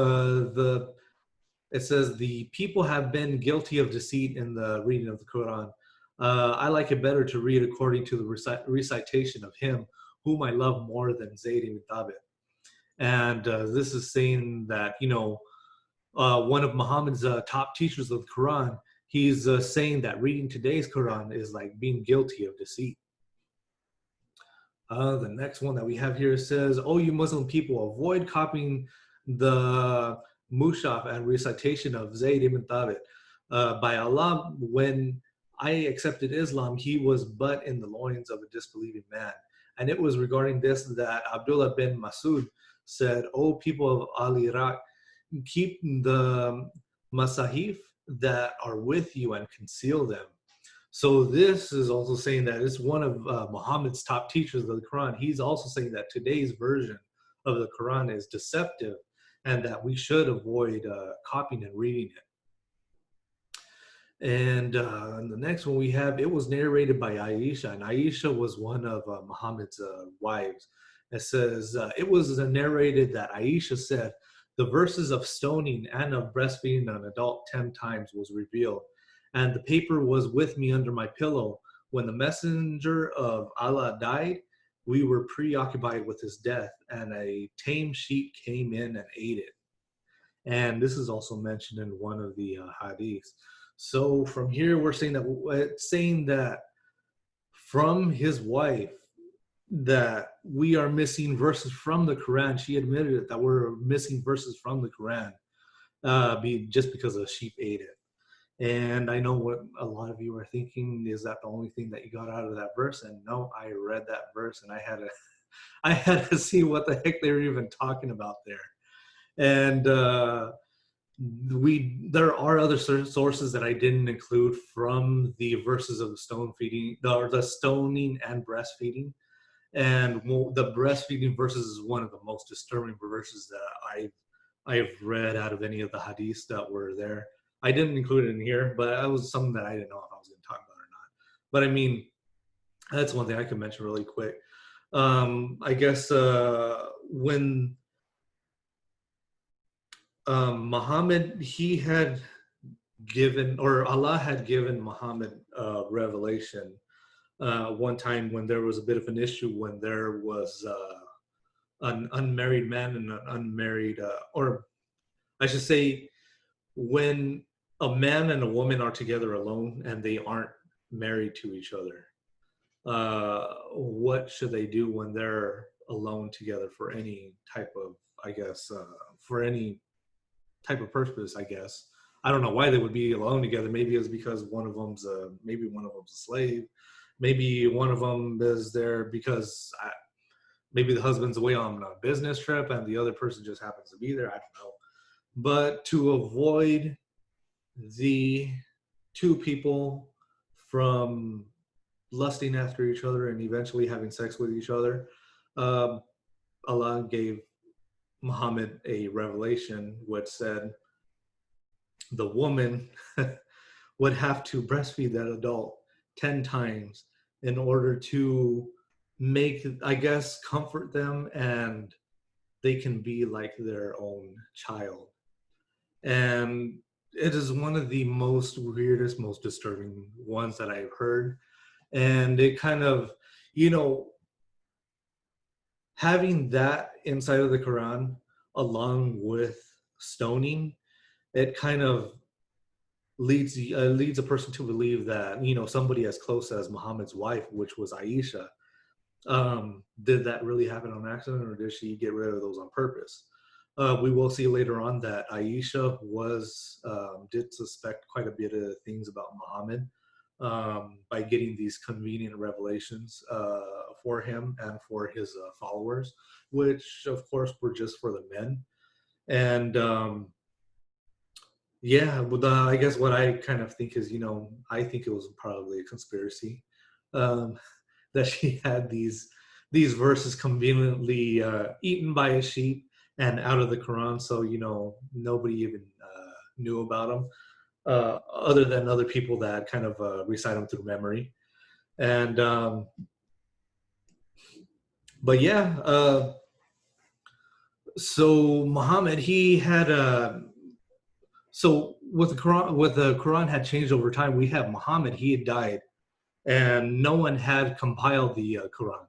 it says, the people have been guilty of deceit in the reading of the Quran. I like it better to read according to the recitation of him whom I love more than Zayd ibn Thabit. And this is saying that, one of Muhammad's top teachers of the Quran, he's saying that reading today's Quran is like being guilty of deceit. The next one that we have here says, "Oh, you Muslim people, avoid copying the mushaf and recitation of Zayd ibn Thabit. By Allah, when I accepted Islam, he was but in the loins of a disbelieving man." And it was regarding this that Abdullah bin Masud said, "O people of Al-Iraq, keep the masahif that are with you and conceal them." So this is also saying that it's one of Muhammad's top teachers of the Quran. He's also saying that today's version of the Quran is deceptive, and that we should avoid copying and reading it. And the next one we have, it was narrated by Aisha, and Aisha was one of Muhammad's wives. It says, it was narrated that Aisha said, the verses of stoning and of breastfeeding an adult 10 times was revealed. And the paper was with me under my pillow. When the messenger of Allah died, we were preoccupied with his death, and a tame sheep came in and ate it. And this is also mentioned in one of the hadiths. So from here, we're saying that from his wife, that we are missing verses from the Quran. She admitted it, that we're missing verses from the Quran, just because a sheep ate it. And I know what a lot of you are thinking, is that the only thing that you got out of that verse? And no, I read that verse and I had to see what the heck they were even talking about there. And there are other sources that I didn't include from the verses of the the stoning and breastfeeding. And the breastfeeding verses is one of the most disturbing verses that I've read out of any of the hadiths that were there. I didn't include it in here, but it was something that I didn't know if I was going to talk about or not. But I mean, that's one thing I could mention really quick. I guess when Muhammad, he had given, or Allah had given Muhammad revelation one time when there was a bit of an issue, when there was an unmarried man and an unmarried, or I should say, when a man and a woman are together alone and they aren't married to each other, what should they do when they're alone together for any type of, I guess, for any type of purpose, I guess. I don't know why they would be alone together. Maybe it's because one of them's a slave, Maybe one of them is there because maybe the husband's away on a business trip and the other person just happens to be there. I don't know. But to avoid the two people from lusting after each other and eventually having sex with each other, um, Allah gave Muhammad a revelation which said the woman would have to breastfeed that adult 10 times in order to make, I guess, comfort them and they can be like their own child. And it is one of the most weirdest, most disturbing ones that I've heard. And it kind of, you know, having that inside of the Quran along with stoning, it kind of leads a person to believe that, you know, somebody as close as Muhammad's wife, which was Aisha, did that really happen on accident, or did she get rid of those on purpose? We will see later on that Aisha did suspect quite a bit of things about Muhammad by getting these convenient revelations for him and for his followers, which of course were just for the men. And yeah, but I guess what I kind of think is, you know, I think it was probably a conspiracy um, that she had these verses conveniently eaten by a sheep and out of the Quran, so you know nobody even knew about them, other than other people that kind of recite them through memory. And but yeah, so Muhammad, he had so with the Quran had changed over time. We have Muhammad, he had died, and no one had compiled the Quran.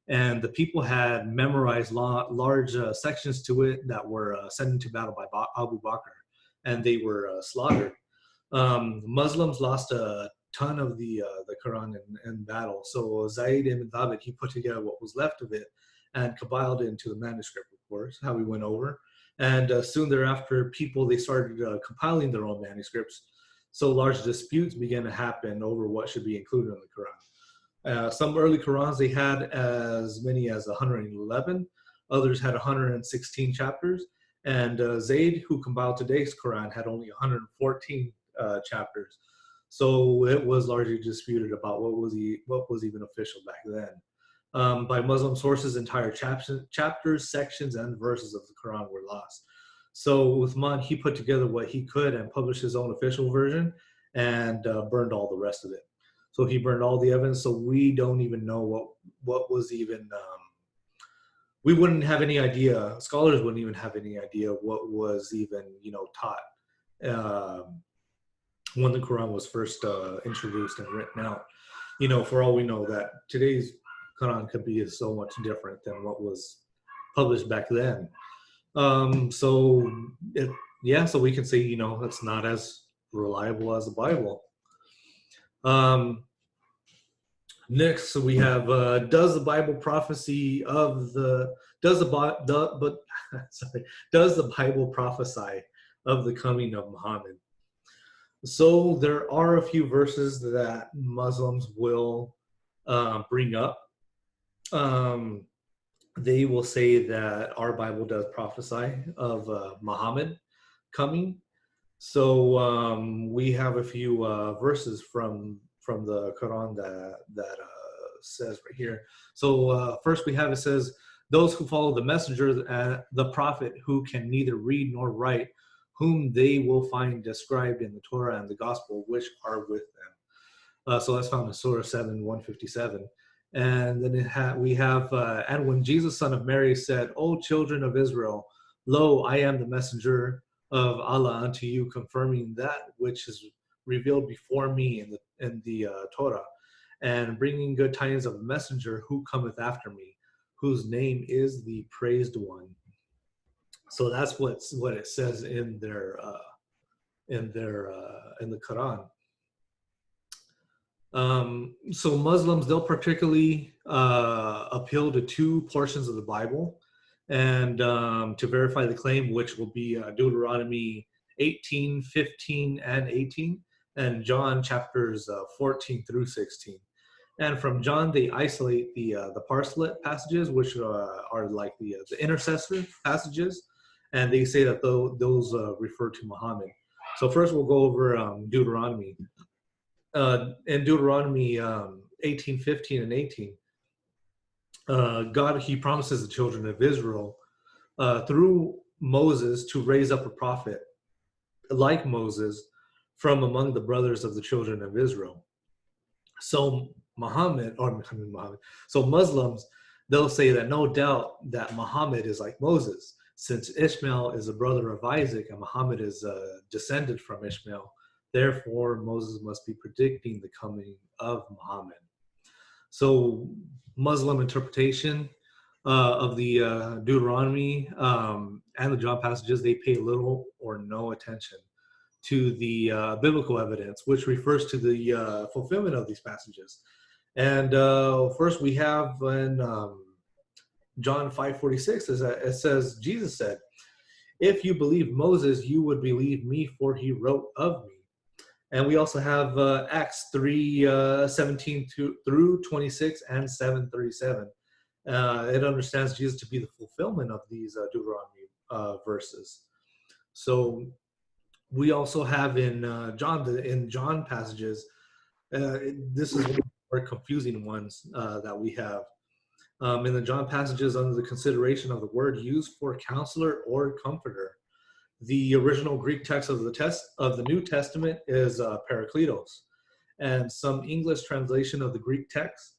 And the people had memorized large sections to it that were sent into battle by Abu Bakr, and they were slaughtered. Muslims lost a ton of the Quran in battle. So Zayd ibn Thabit, he put together what was left of it and compiled it into the manuscript, of course, how we went over. And soon thereafter, they started compiling their own manuscripts. So large disputes began to happen over what should be included in the Quran. Some early Qurans, they had as many as 111. Others had 116 chapters. And Zayd, who compiled today's Quran, had only 114 chapters. So it was largely disputed about what was even official back then. By Muslim sources, entire chapters, sections, and verses of the Quran were lost. So Uthman, he put together what he could and published his own official version and burned all the rest of it. So he burned all the evidence. So we don't even know what was even. We wouldn't have any idea. Scholars wouldn't even have any idea what was even taught when the Quran was first introduced and written out. For all we know, that today's Quran could be so much different than what was published back then. So we can say it's not as reliable as the Bible. Next, we have does the Bible prophesy of the does the Bible prophesy of the coming of Muhammad? So there are a few verses that Muslims will bring up. They will say that our Bible does prophesy of Muhammad coming. So we have a few verses from the Quran that says right here. So first we have, it says, those who follow the messenger, the prophet, who can neither read nor write, whom they will find described in the Torah and the Gospel, which are with them. So that's found in Surah 7, 157. And then we have, and when Jesus, son of Mary, said, O children of Israel, lo, I am the messenger of Allah unto you, confirming that which is revealed before me in the Torah, and bringing good tidings of a messenger who cometh after me, whose name is the praised one. So that's what it says in the Quran. So Muslims, they'll particularly appeal to two portions of the Bible, and to verify the claim, which will be Deuteronomy 18, 15, and 18, and John chapters 14 through 16. And from John, they isolate the parcelet passages, which are like the intercessor passages, and they say that those refer to Muhammad. So first, we'll go over Deuteronomy. In Deuteronomy 18, 15, and 18, God, he promises the children of Israel through Moses to raise up a prophet like Moses from among the brothers of the children of Israel. So so Muslims, they'll say that no doubt that Muhammad is like Moses, since Ishmael is a brother of Isaac and Muhammad is descended from Ishmael. Therefore, Moses must be predicting the coming of Muhammad. So Muslim interpretation of the Deuteronomy and the John passages, they pay little or no attention to the biblical evidence, which refers to the fulfillment of these passages. And first we have in John 5:46, it says, Jesus said, if you believe Moses, you would believe me, for he wrote of me. And we also have Acts 3:17 through 26 and 7:37. It understands Jesus to be the fulfillment of these Deuteronomy verses. So we also have in John passages, this is one of the more confusing ones that we have. In the John passages, under the consideration of the word used for counselor or comforter, the original Greek text of the New Testament is parakletos, and some English translation of the Greek text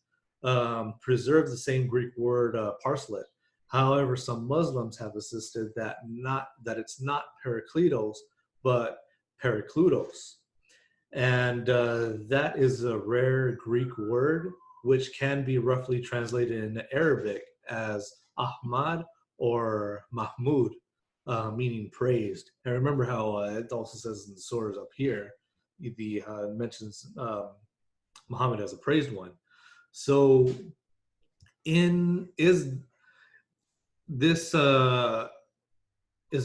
preserves the same Greek word parcelet. However, some Muslims have insisted that it's not parakletos, but paraklutos. And that is a rare Greek word, which can be roughly translated in Arabic as Ahmad or Mahmud, meaning praised. And remember how it also says in the surahs up here, the mentions Muhammad as a praised one. So is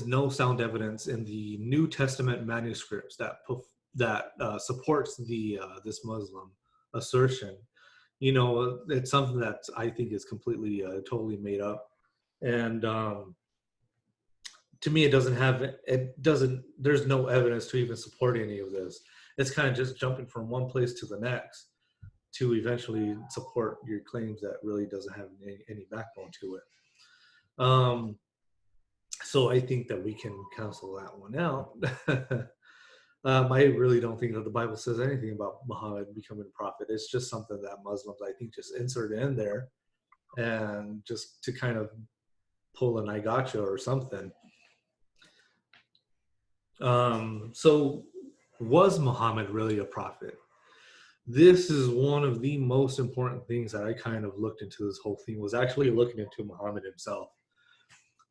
no sound evidence in the New Testament manuscripts that supports this Muslim assertion. You know, it's something that I think is completely totally made up, and to me, there's no evidence to even support any of this. It's kind of just jumping from one place to the next to eventually support your claims that really doesn't have any backbone to it. So I think that we can cancel that one out. I really don't think that the Bible says anything about Muhammad becoming a prophet. It's just something that Muslims, I think, just insert in there and just to kind of pull an I gotcha or something. So was Muhammad really a prophet? This is one of the most important things that I kind of looked into this whole thing, was actually looking into Muhammad himself.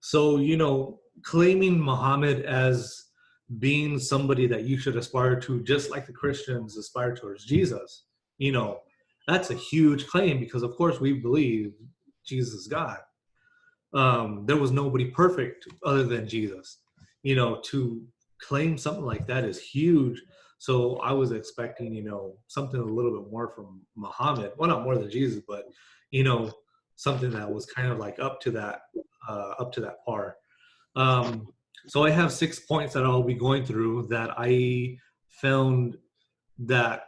So, you know, claiming Muhammad as being somebody that you should aspire to, just like the Christians aspire towards Jesus, you know, that's a huge claim, because of course we believe Jesus is God. There was nobody perfect other than Jesus. You know, to claim something like that is huge. So I was expecting, you know, something a little bit more from Muhammad. Well, not more than Jesus, but, you know, something that was kind of like up to that par. So I have 6 points that I'll be going through that I found that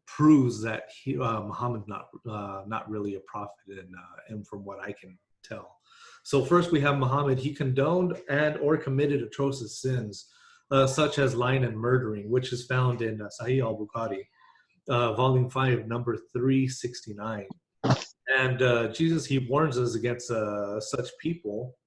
proves that Muhammad's not really a prophet, and from what I can tell. So first we have Muhammad. He condoned and or committed atrocious sins, such as lying and murdering, which is found in Sahih al-Bukhari, volume 5, number 369. And Jesus, he warns us against such people.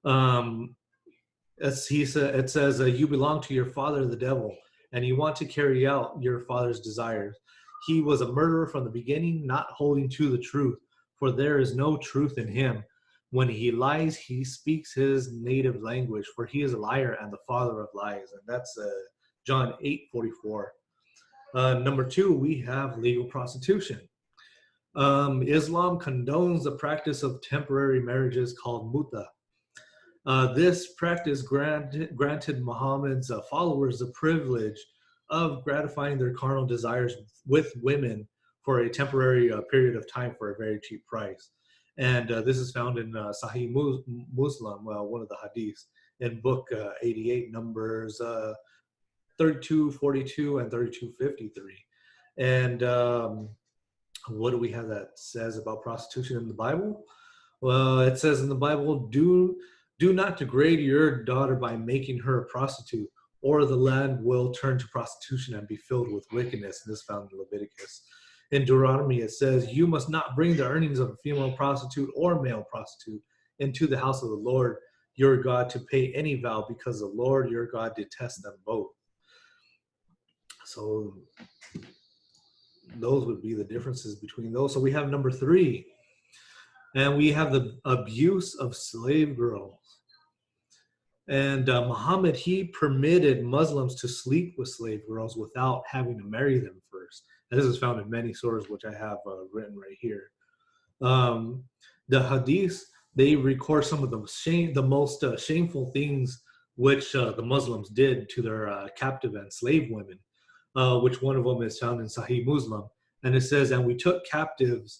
As it says, you belong to your father, the devil, and you want to carry out your father's desires. He was a murderer from the beginning, not holding to the truth, for there is no truth in him. When he lies, he speaks his native language, for he is a liar and the father of lies. And that's John 8:44. Number 2, we have legal prostitution. Islam condones the practice of temporary marriages called muta. This practice granted Muhammad's followers the privilege of gratifying their carnal desires with women for a temporary period of time for a very cheap price. And this is found in Sahih Muslim, one of the hadiths, in book 88, numbers 3242 and 3253. And what do we have that says about prostitution in the Bible? Well, it says in the Bible, do not degrade your daughter by making her a prostitute, or the land will turn to prostitution and be filled with wickedness. And this is found in Leviticus. In Deuteronomy, it says, you must not bring the earnings of a female prostitute or male prostitute into the house of the Lord your God to pay any vow, because the Lord your God detests them both. So those would be the differences between those. So we have number 3. And we have the abuse of slave girls. And Muhammad, he permitted Muslims to sleep with slave girls without having to marry them first. And this is found in many sources, which I have written right here. The hadiths, they record some of the most shameful things which the Muslims did to their captive and slave women, which one of them is found in Sahih Muslim. And it says, and we took captive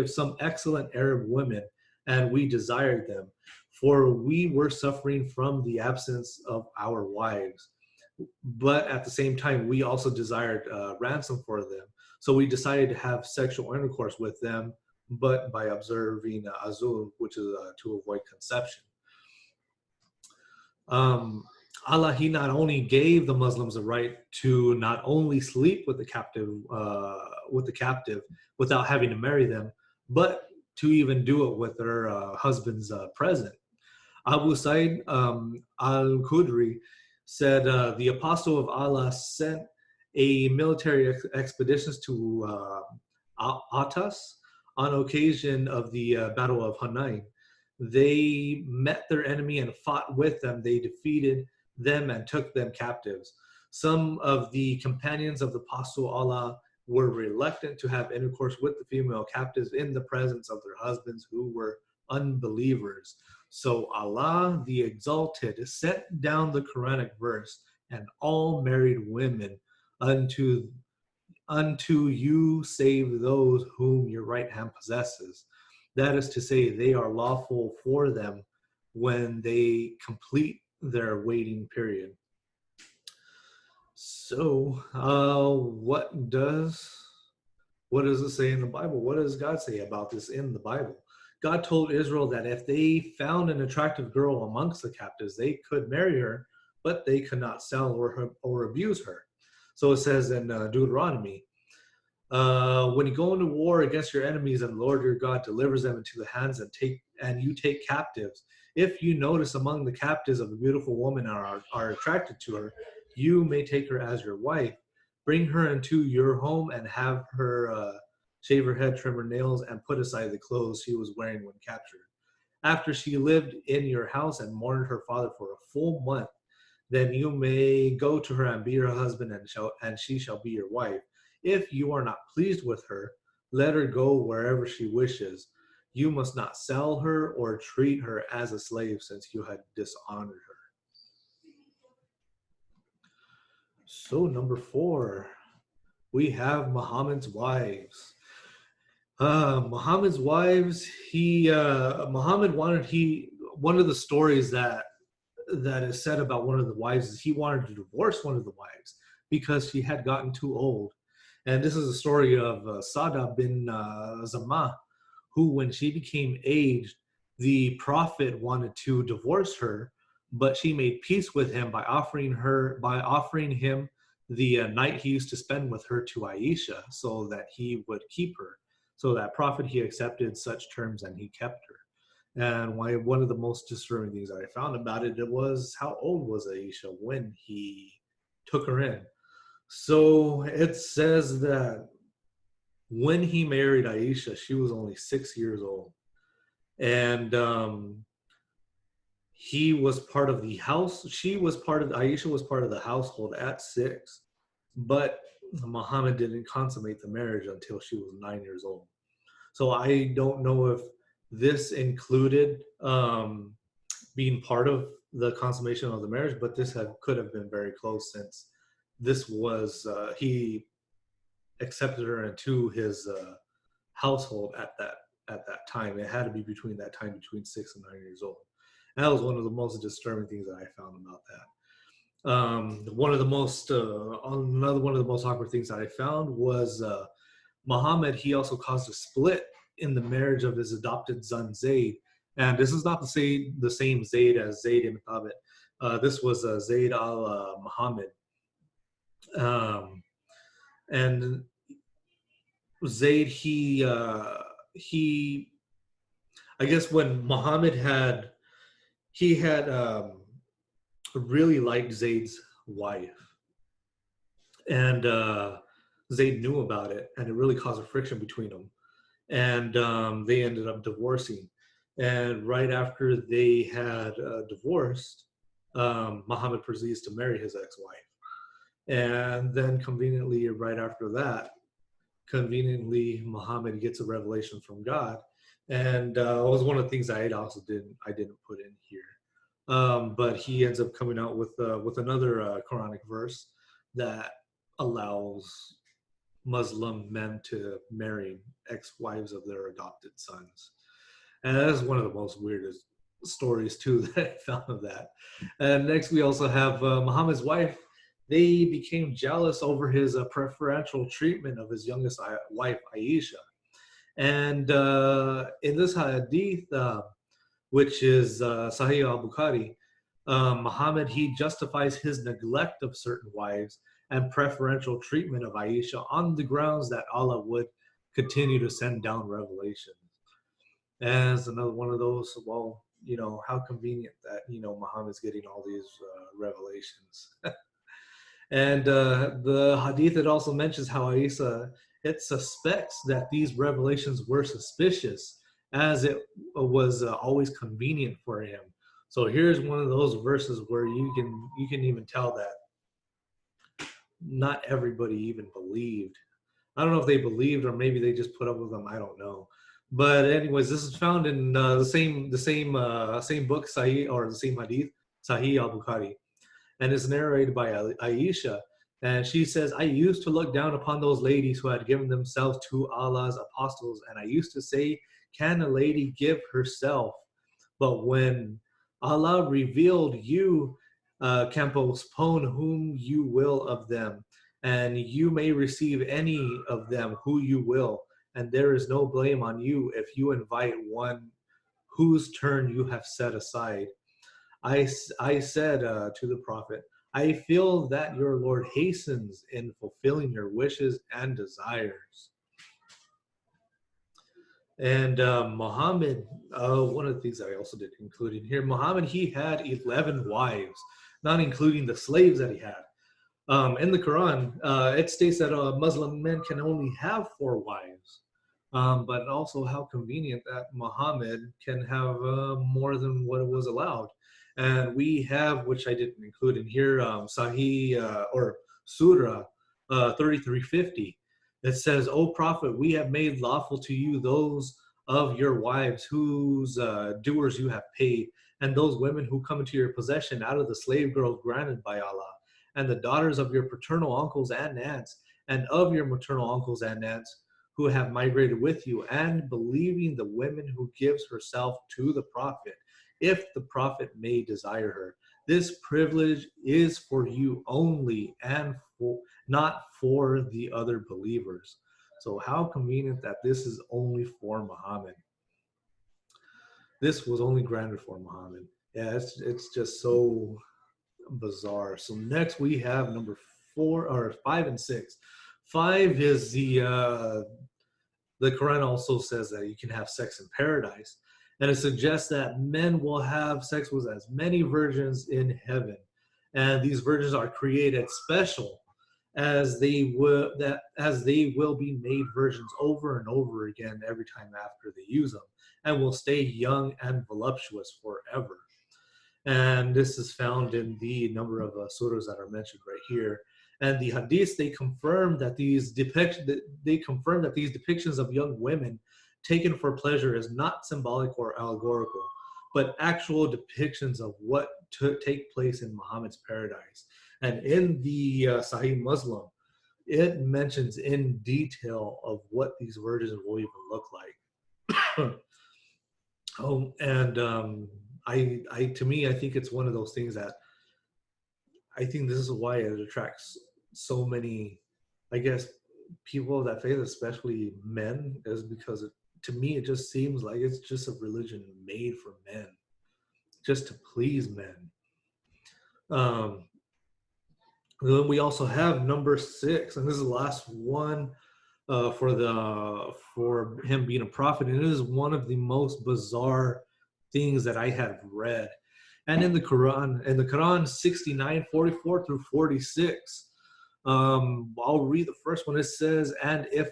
some excellent Arab women, and we desired them, for we were suffering from the absence of our wives. But at the same time, we also desired ransom for them. So we decided to have sexual intercourse with them, but by observing azul, which is to avoid conception. Allah, he not only gave the Muslims the right to not only sleep with the captive without having to marry them, but to even do it with their husbands present. Abu Sa'id al-Khudri said, the apostle of Allah sent a military expeditions to Atas on occasion of the Battle of Hunayn. They met their enemy and fought with them. They defeated them and took them captives. Some of the companions of the apostle Allah were reluctant to have intercourse with the female captives in the presence of their husbands who were unbelievers. So Allah the Exalted sent down the Quranic verse, and all married women unto you save those whom your right hand possesses. That is to say, they are lawful for them when they complete their waiting period. So what does it say in the Bible? What does God say about this in the Bible? God told Israel that if they found an attractive girl amongst the captives, they could marry her, but they could not sell or abuse her. So it says in Deuteronomy, when you go into war against your enemies and the Lord your God delivers them into the hands and you take captives, if you notice among the captives of a beautiful woman are attracted to her, you may take her as your wife. Bring her into your home and have her shave her head, trim her nails, and put aside the clothes she was wearing when captured. After she lived in your house and mourned her father for a full month, then you may go to her and be her husband, and she shall be your wife. If you are not pleased with her, let her go wherever she wishes. You must not sell her or treat her as a slave, since you had dishonored her. So number 4, we have Muhammad's wives. Muhammad's wives. One of the stories that is said about one of the wives is he wanted to divorce one of the wives because she had gotten too old. And this is a story of Sada bin Zamah, who, when she became aged, the Prophet wanted to divorce her, but she made peace with him by offering him the night he used to spend with her to Aisha, so that he would keep her. So that Prophet, he accepted such terms and he kept her. And one of the most disturbing things that I found about it was how old was Aisha when he took her in. So it says that when he married Aisha, she was only 6 years old. And he was part of the house. Aisha was part of the household at 6. But Muhammad didn't consummate the marriage until she was 9 years old. So I don't know if this included being part of the consummation of the marriage, but this could have been very close, since this was accepted her into his household at that time. It had to be between that time, between 6 and 9 years old. And that was one of the most disturbing things that I found about that. One of the most another one of the most awkward things that I found was Muhammad. He also caused a split in the marriage of his adopted son Zayd, and this is not the same Zayd as Zayd ibn Thabit. This was Zayd al Muhammad, and Zayd he I guess when Muhammad had he had really liked Zayd's wife, and Zayd knew about it, and it really caused a friction between them, and they ended up divorcing. And right after they had divorced, Muhammad proceeds to marry his ex-wife, and then conveniently, right after that, Muhammad gets a revelation from God, and it was one of the things I didn't put in here. But he ends up coming out with another Quranic verse that allows Muslim men to marry ex-wives of their adopted sons. And that is one of the most weirdest stories too that I found of that. And next we also have Muhammad's wife. They became jealous over his preferential treatment of his youngest wife, Aisha. And in this hadith, which is Sahih al-Bukhari, Muhammad, he justifies his neglect of certain wives and preferential treatment of Aisha on the grounds that Allah would continue to send down revelations. As another one of those, well, how convenient that, Muhammad's getting all these revelations. And the hadith, it also mentions how Aisha, it suspects that these revelations were suspicious, as it was always convenient for him. So here's one of those verses where you can even tell that not everybody even believed. I don't know if they believed or maybe they just put up with them. I don't know. But anyways, this is found in the same book, Sahih, or the same hadith, Sahih al-Bukhari, and it's narrated by Aisha. And she says, I used to look down upon those ladies who had given themselves to Allah's apostles, and I used to say, can a lady give herself? But when Allah revealed, you can postpone whom you will of them, and you may receive any of them who you will, and there is no blame on you if you invite one whose turn you have set aside. I said to the Prophet, I feel that your Lord hastens in fulfilling your wishes and desires. And Muhammad, one of the things I also did include in here, Muhammad, he had 11 wives, not including the slaves that he had. In the Quran, it states that Muslim men can only have 4 wives. But also how convenient that Muhammad can have more than what was allowed. And we have, which I didn't include in here, Sahih or Surah 3350. It says, O Prophet, we have made lawful to you those of your wives whose doers you have paid, and those women who come into your possession out of the slave girls granted by Allah, and the daughters of your paternal uncles and aunts, and of your maternal uncles and aunts who have migrated with you, and believing the women who gives herself to the Prophet, if the Prophet may desire her. This privilege is for you only, and not for the other believers. So how convenient that this is only for Muhammad. This was only granted for Muhammad. Yeah, it's just so bizarre. So next we have number 4 or 5 and 6. 5 is the Quran also says that you can have sex in paradise. And it suggests that men will have sex with as many virgins in heaven. And these virgins are created special as they will be made virgins over and over again every time after they use them, and will stay young and voluptuous forever. And this is found in the number of surahs that are mentioned right here. And the hadiths, they confirm that these depictions of young women taken for pleasure is not symbolic or allegorical, but actual depictions of what take place in Muhammad's paradise. And in the Sahih Muslim, it mentions in detail of what these virgins will even look like. Oh, and I to me, I think it's one of those things that I think this is why it attracts so many, I guess, people of that faith, especially men, is because to me it just seems like it's just a religion made for men, just to please men. Um, then we also have number 6, and this is the last one for him being a prophet, and it is one of the most bizarre things that I have read. And in the Quran 69:44 through 46, I'll read the first one. It says, and if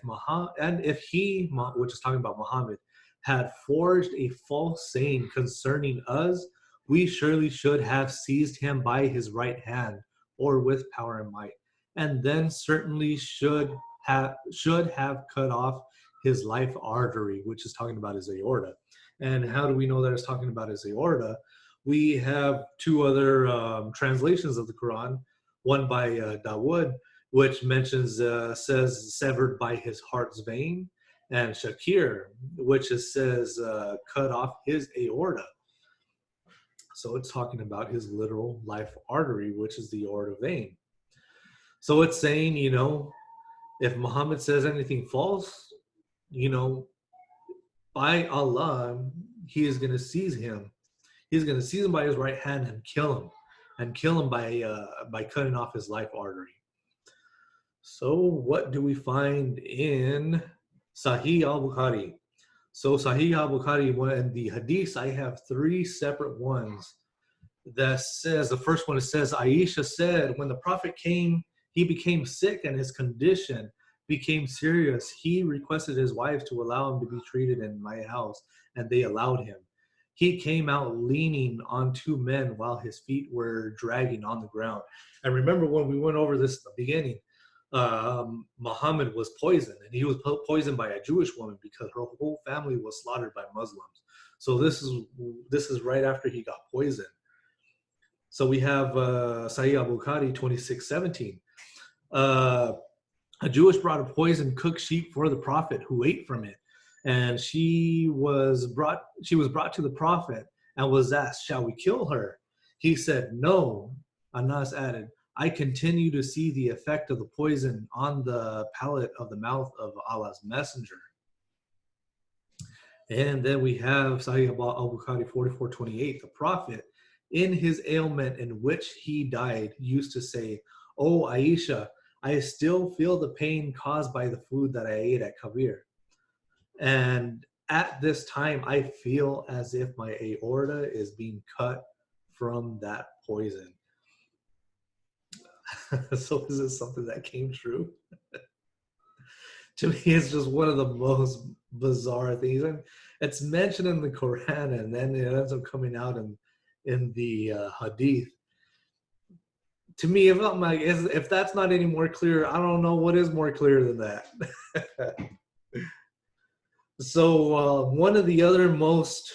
he, which is talking about Muhammad, had forged a false saying concerning us, we surely should have seized him by his right hand or with power and might, and then certainly should have cut off his life artery, which is talking about his aorta. And how do we know that it's talking about his aorta? We have 2 other translations of the Quran, one by Dawood, which says severed by his heart's vein, and Shakir, which says cut off his aorta. So it's talking about his literal life artery, which is the aorta vein. So it's saying, if Muhammad says anything false, by Allah, he is going to seize him. He's going to seize him by his right hand and kill him by cutting off his life artery. So what do we find in Sahih al-Bukhari? So Sahih al-Bukhari, in the hadiths, I have 3 separate ones that says, the first one, it says, Aisha said, when the Prophet came, he became sick and his condition became serious. He requested his wives to allow him to be treated in my house, and they allowed him. He came out leaning on 2 men while his feet were dragging on the ground. And remember when we went over this at the beginning, Muhammad was poisoned, and he was poisoned by a Jewish woman because her whole family was slaughtered by Muslims. So this is right after he got poisoned. So we have Sahih al-Bukhari 26:17. A Jewish brought a poisoned cooked sheep for the Prophet, who ate from it. And she was brought to the Prophet and was asked, shall we kill her? He said, no. Anas added, I continue to see the effect of the poison on the palate of the mouth of Allah's messenger. And then we have Sahih al-Bukhari 44:28. The Prophet, in his ailment in which he died, used to say, oh Aisha, I still feel the pain caused by the food that I ate at Kabir. And at this time, I feel as if my aorta is being cut from that poison. So is this something that came true? To me, it's just one of the most bizarre things. And it's mentioned in the Quran, and then it ends up coming out in the Hadith. To me, if that's not any more clear, I don't know what is more clear than that. So one of the other most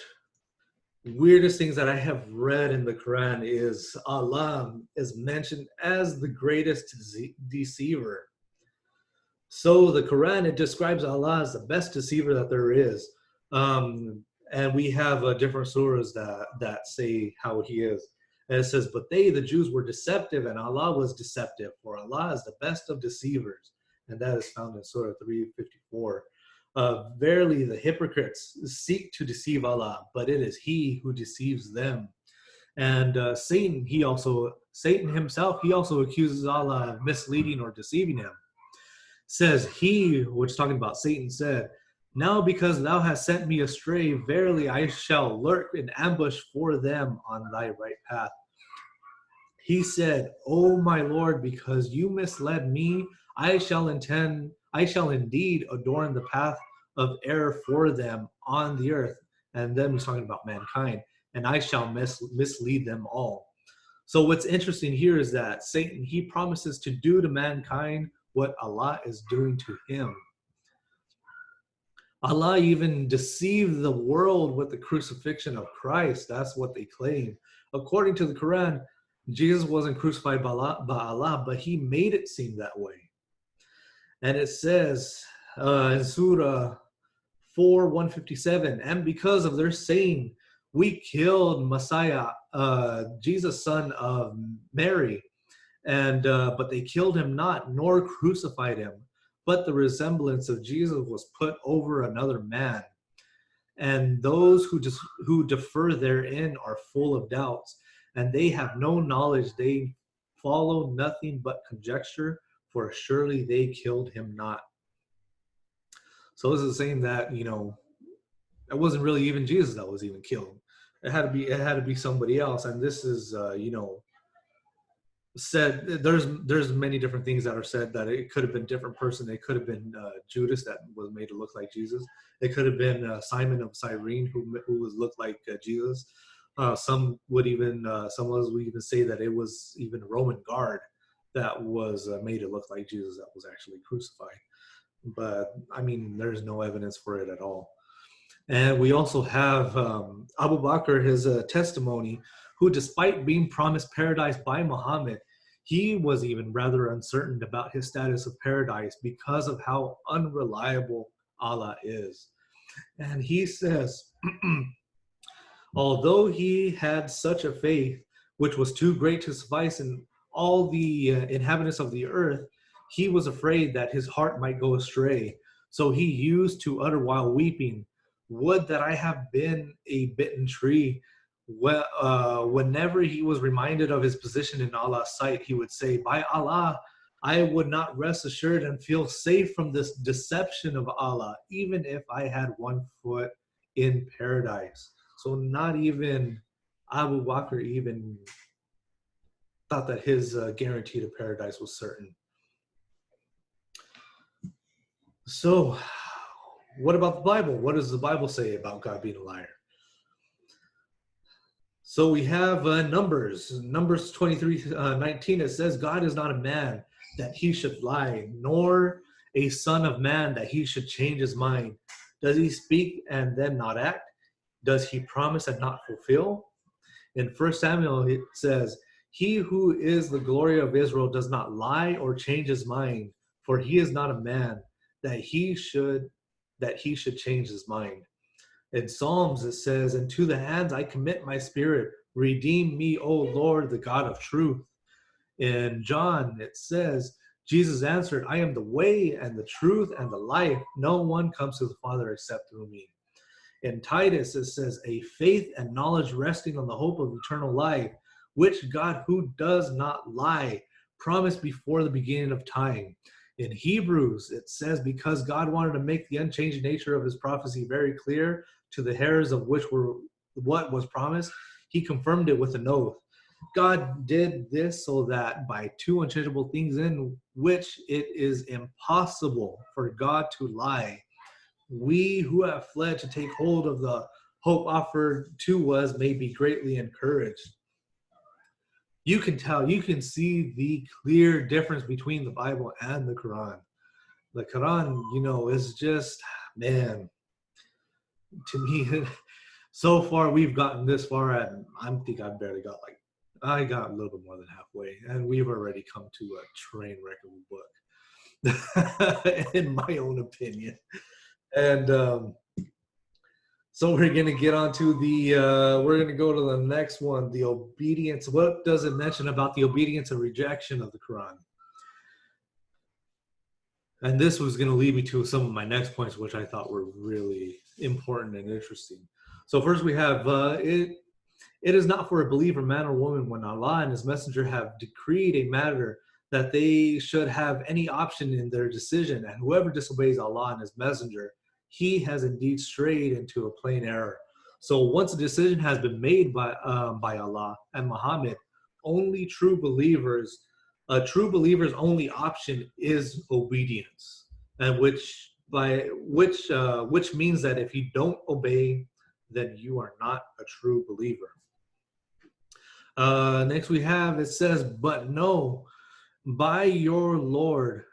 weirdest things that I have read in the Quran is Allah is mentioned as the greatest deceiver. So the Quran, it describes Allah as the best deceiver that there is. And we have different surahs that say how he is. And it says, but they, the Jews, were deceptive, and Allah was deceptive, for Allah is the best of deceivers. And that is found in Surah 354. Verily, the hypocrites seek to deceive Allah, but it is He who deceives them. And Satan himself, he also accuses Allah of misleading or deceiving him. Says he, which is talking about Satan, said, now because thou hast sent me astray, verily I shall lurk in ambush for them on thy right path. He said, O my Lord, because you misled me, I shall indeed adorn the path of error for them on the earth. And then he's talking about mankind, and I shall mislead them all. So what's interesting here is that Satan, he promises to do to mankind what Allah is doing to him. Allah even deceived the world with the crucifixion of Christ. That's what they claim. According to the Quran, Jesus wasn't crucified by Allah, but he made it seem that way. And it says in Surah 4:157, and because of their saying, we killed Messiah, Jesus, son of Mary, and but they killed him not, nor crucified him, but the resemblance of Jesus was put over another man. And those who defer therein are full of doubts, and they have no knowledge. They follow nothing but conjecture, for surely they killed him not. So this is saying that, it wasn't really even Jesus that was even killed. It had to be somebody else. And this is said, there's many different things that are said, that it could have been a different person. It could have been Judas, that was made to look like Jesus. It could have been Simon of Cyrene, who was looked like Jesus. Some of us would even say that it was even a Roman guard that was made to look like Jesus, that was actually crucified. But I mean, there's no evidence for it at all. And we also have Abu Bakr, his testimony, who, despite being promised paradise by Muhammad, he was even rather uncertain about his status of paradise because of how unreliable Allah is. And he says, although he had such a faith, which was too great to suffice in all the inhabitants of the earth, he was afraid that his heart might go astray. So he used to utter while weeping, would that I have been a bitten tree. Whenever he was reminded of his position in Allah's sight, he would say, by Allah, I would not rest assured and feel safe from this deception of Allah, even if I had one foot in paradise. So not even Abu Bakr even thought that his guarantee to paradise was certain. So what about the Bible? What does the Bible say about God being a liar? So we have Numbers 23:19. It says, God is not a man that he should lie, nor a son of man that he should change his mind. Does he speak and then not act? Does he promise and not fulfill? In 1 Samuel, it says, he who is the glory of Israel does not lie or change his mind, for he is not a man that he should change his mind. In Psalms, it says, into the hands I commit my spirit. Redeem me, O Lord, the God of truth. In John, it says, Jesus answered, I am the way and the truth and the life. No one comes to the Father except through me. In Titus, it says, a faith and knowledge resting on the hope of eternal life, which God, who does not lie, promised before the beginning of time. In Hebrews, it says, because God wanted to make the unchanging nature of his prophecy very clear to the heirs of which were what was promised, he confirmed it with an oath. God did this so that by two unchangeable things in which it is impossible for God to lie, we who have fled to take hold of the hope offered to us may be greatly encouraged. You can see the clear difference between the Bible and the Quran. The Quran, is just, man, to me, so far we've gotten this far, and I think I got a little bit more than halfway, and we've already come to a train wreck of a book, in my own opinion. And so we're going to get on to we're going to go to the next one, the obedience. What does it mention about the obedience and rejection of the Quran? And this was going to lead me to some of my next points, which I thought were really important and interesting. So first we have, it is not for a believer, man or woman, when Allah and his messenger have decreed a matter, that they should have any option in their decision. And whoever disobeys Allah and his messenger, he has indeed strayed into a plain error. So once a decision has been made by Allah and Muhammad, only true believers' only option is obedience, and which means that if you don't obey, then you are not a true believer. Next we have, it says, but no, by your Lord,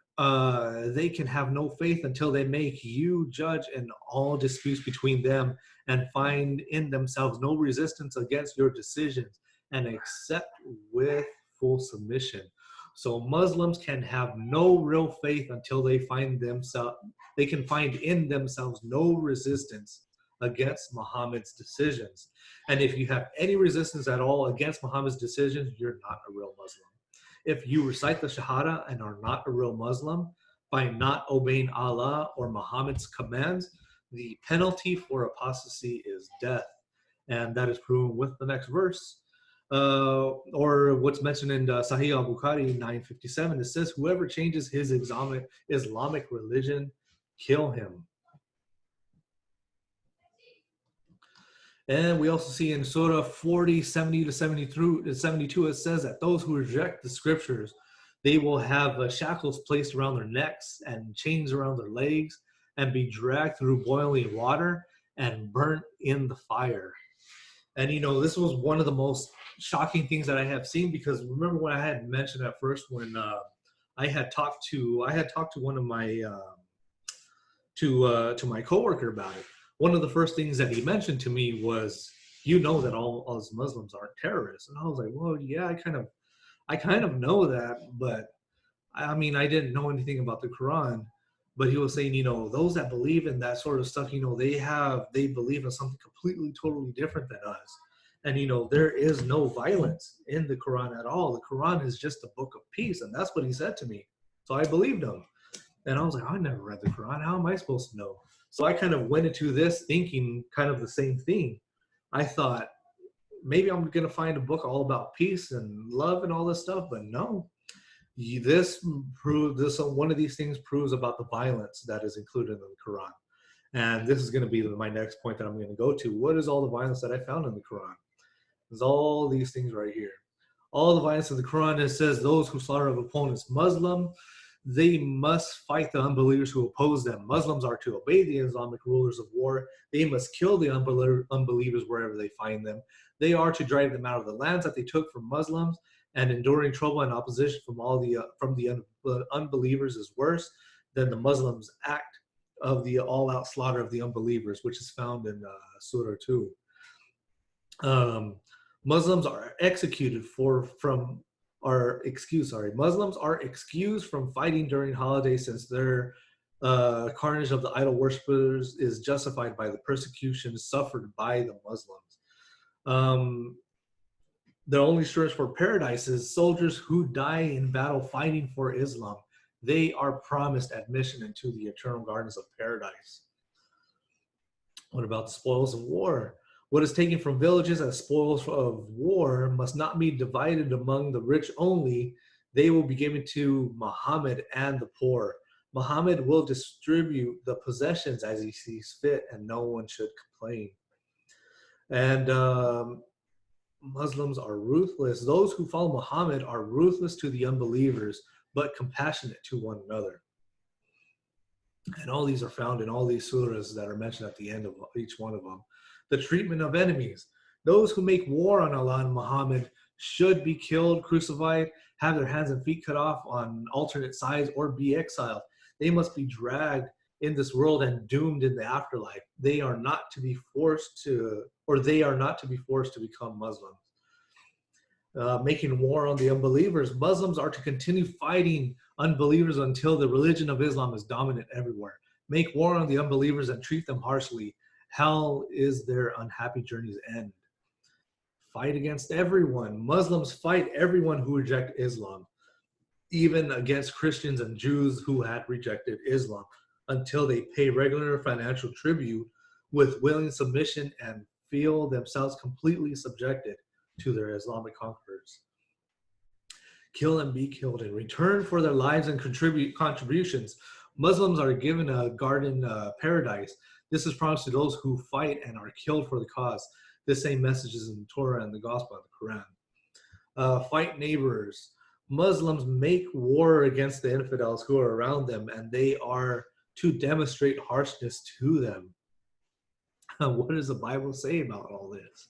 they can have no faith until they make you judge in all disputes between them and find in themselves no resistance against your decisions and accept with full submission. So Muslims can have no real faith until they can find in themselves no resistance against Muhammad's decisions. And if you have any resistance at all against Muhammad's decisions, you're not a real Muslim. If you recite the Shahada and are not a real Muslim, by not obeying Allah or Muhammad's commands, the penalty for apostasy is death. And that is proven with the next verse. Or what's mentioned in Sahih al-Bukhari 957, it says, whoever changes his Islamic religion, kill him. And we also see in Surah 40, 70 to 72, it says that those who reject the scriptures, they will have shackles placed around their necks and chains around their legs and be dragged through boiling water and burnt in the fire. And, this was one of the most shocking things that I have seen, because remember when I had mentioned at first when I had talked to one of my, to my coworker about it. One of the first things that he mentioned to me was, that all us Muslims aren't terrorists. And I was like, well, yeah, I kind of know that, but I mean, I didn't know anything about the Quran. But he was saying, those that believe in that sort of stuff, they believe in something completely, totally different than us. And, there is no violence in the Quran at all. The Quran is just a book of peace. And that's what he said to me. So I believed him. And I was like, I never read the Quran. How am I supposed to know? So I kind of went into this thinking kind of the same thing. I thought, maybe I'm going to find a book all about peace and love and all this stuff. But no. One of these things proves about the violence that is included in the Quran. And this is going to be my next point that I'm going to go to. What is all the violence that I found in the Quran? There's all these things right here. All the violence of the Quran, it says, those who slaughter of opponents Muslim, they must fight the unbelievers who oppose them. Muslims are to obey the Islamic rulers of war. They must kill the unbelievers wherever they find them. They are to drive them out of the lands that they took from Muslims, and enduring trouble and opposition from the unbelievers is worse than the Muslims' act of the all-out slaughter of the unbelievers, which is found in Surah 2. Muslims are Muslims are excused from fighting during holidays, since their carnage of the idol worshippers is justified by the persecution suffered by the Muslims. The only assurance for paradise is soldiers who die in battle fighting for Islam. They are promised admission into the eternal gardens of paradise. What about the spoils of war? What is taken from villages as spoils of war must not be divided among the rich only. They will be given to Muhammad and the poor. Muhammad will distribute the possessions as he sees fit, and no one should complain. And Muslims are ruthless. Those who follow Muhammad are ruthless to the unbelievers, but compassionate to one another. And all these are found in all these surahs that are mentioned at the end of each one of them. The treatment of enemies. Those who make war on Allah and Muhammad should be killed, crucified, have their hands and feet cut off on alternate sides, or be exiled. They must be dragged in this world and doomed in the afterlife. They are not to be forced to become Muslims. Making war on the unbelievers. Muslims are to continue fighting unbelievers until the religion of Islam is dominant everywhere. Make war on the unbelievers and treat them harshly. Hell is their unhappy journey's end. Fight against everyone. Muslims fight everyone who reject Islam, even against Christians and Jews who had rejected Islam, until they pay regular financial tribute with willing submission and feel themselves completely subjected to their Islamic conquerors. Kill and be killed in return for their lives and contributions. Muslims are given a garden paradise. This is promised to those who fight and are killed for the cause. This same message is in the Torah and the Gospel and the Quran. Fight neighbors. Muslims make war against the infidels who are around them, and they are to demonstrate harshness to them. What does the Bible say about all this?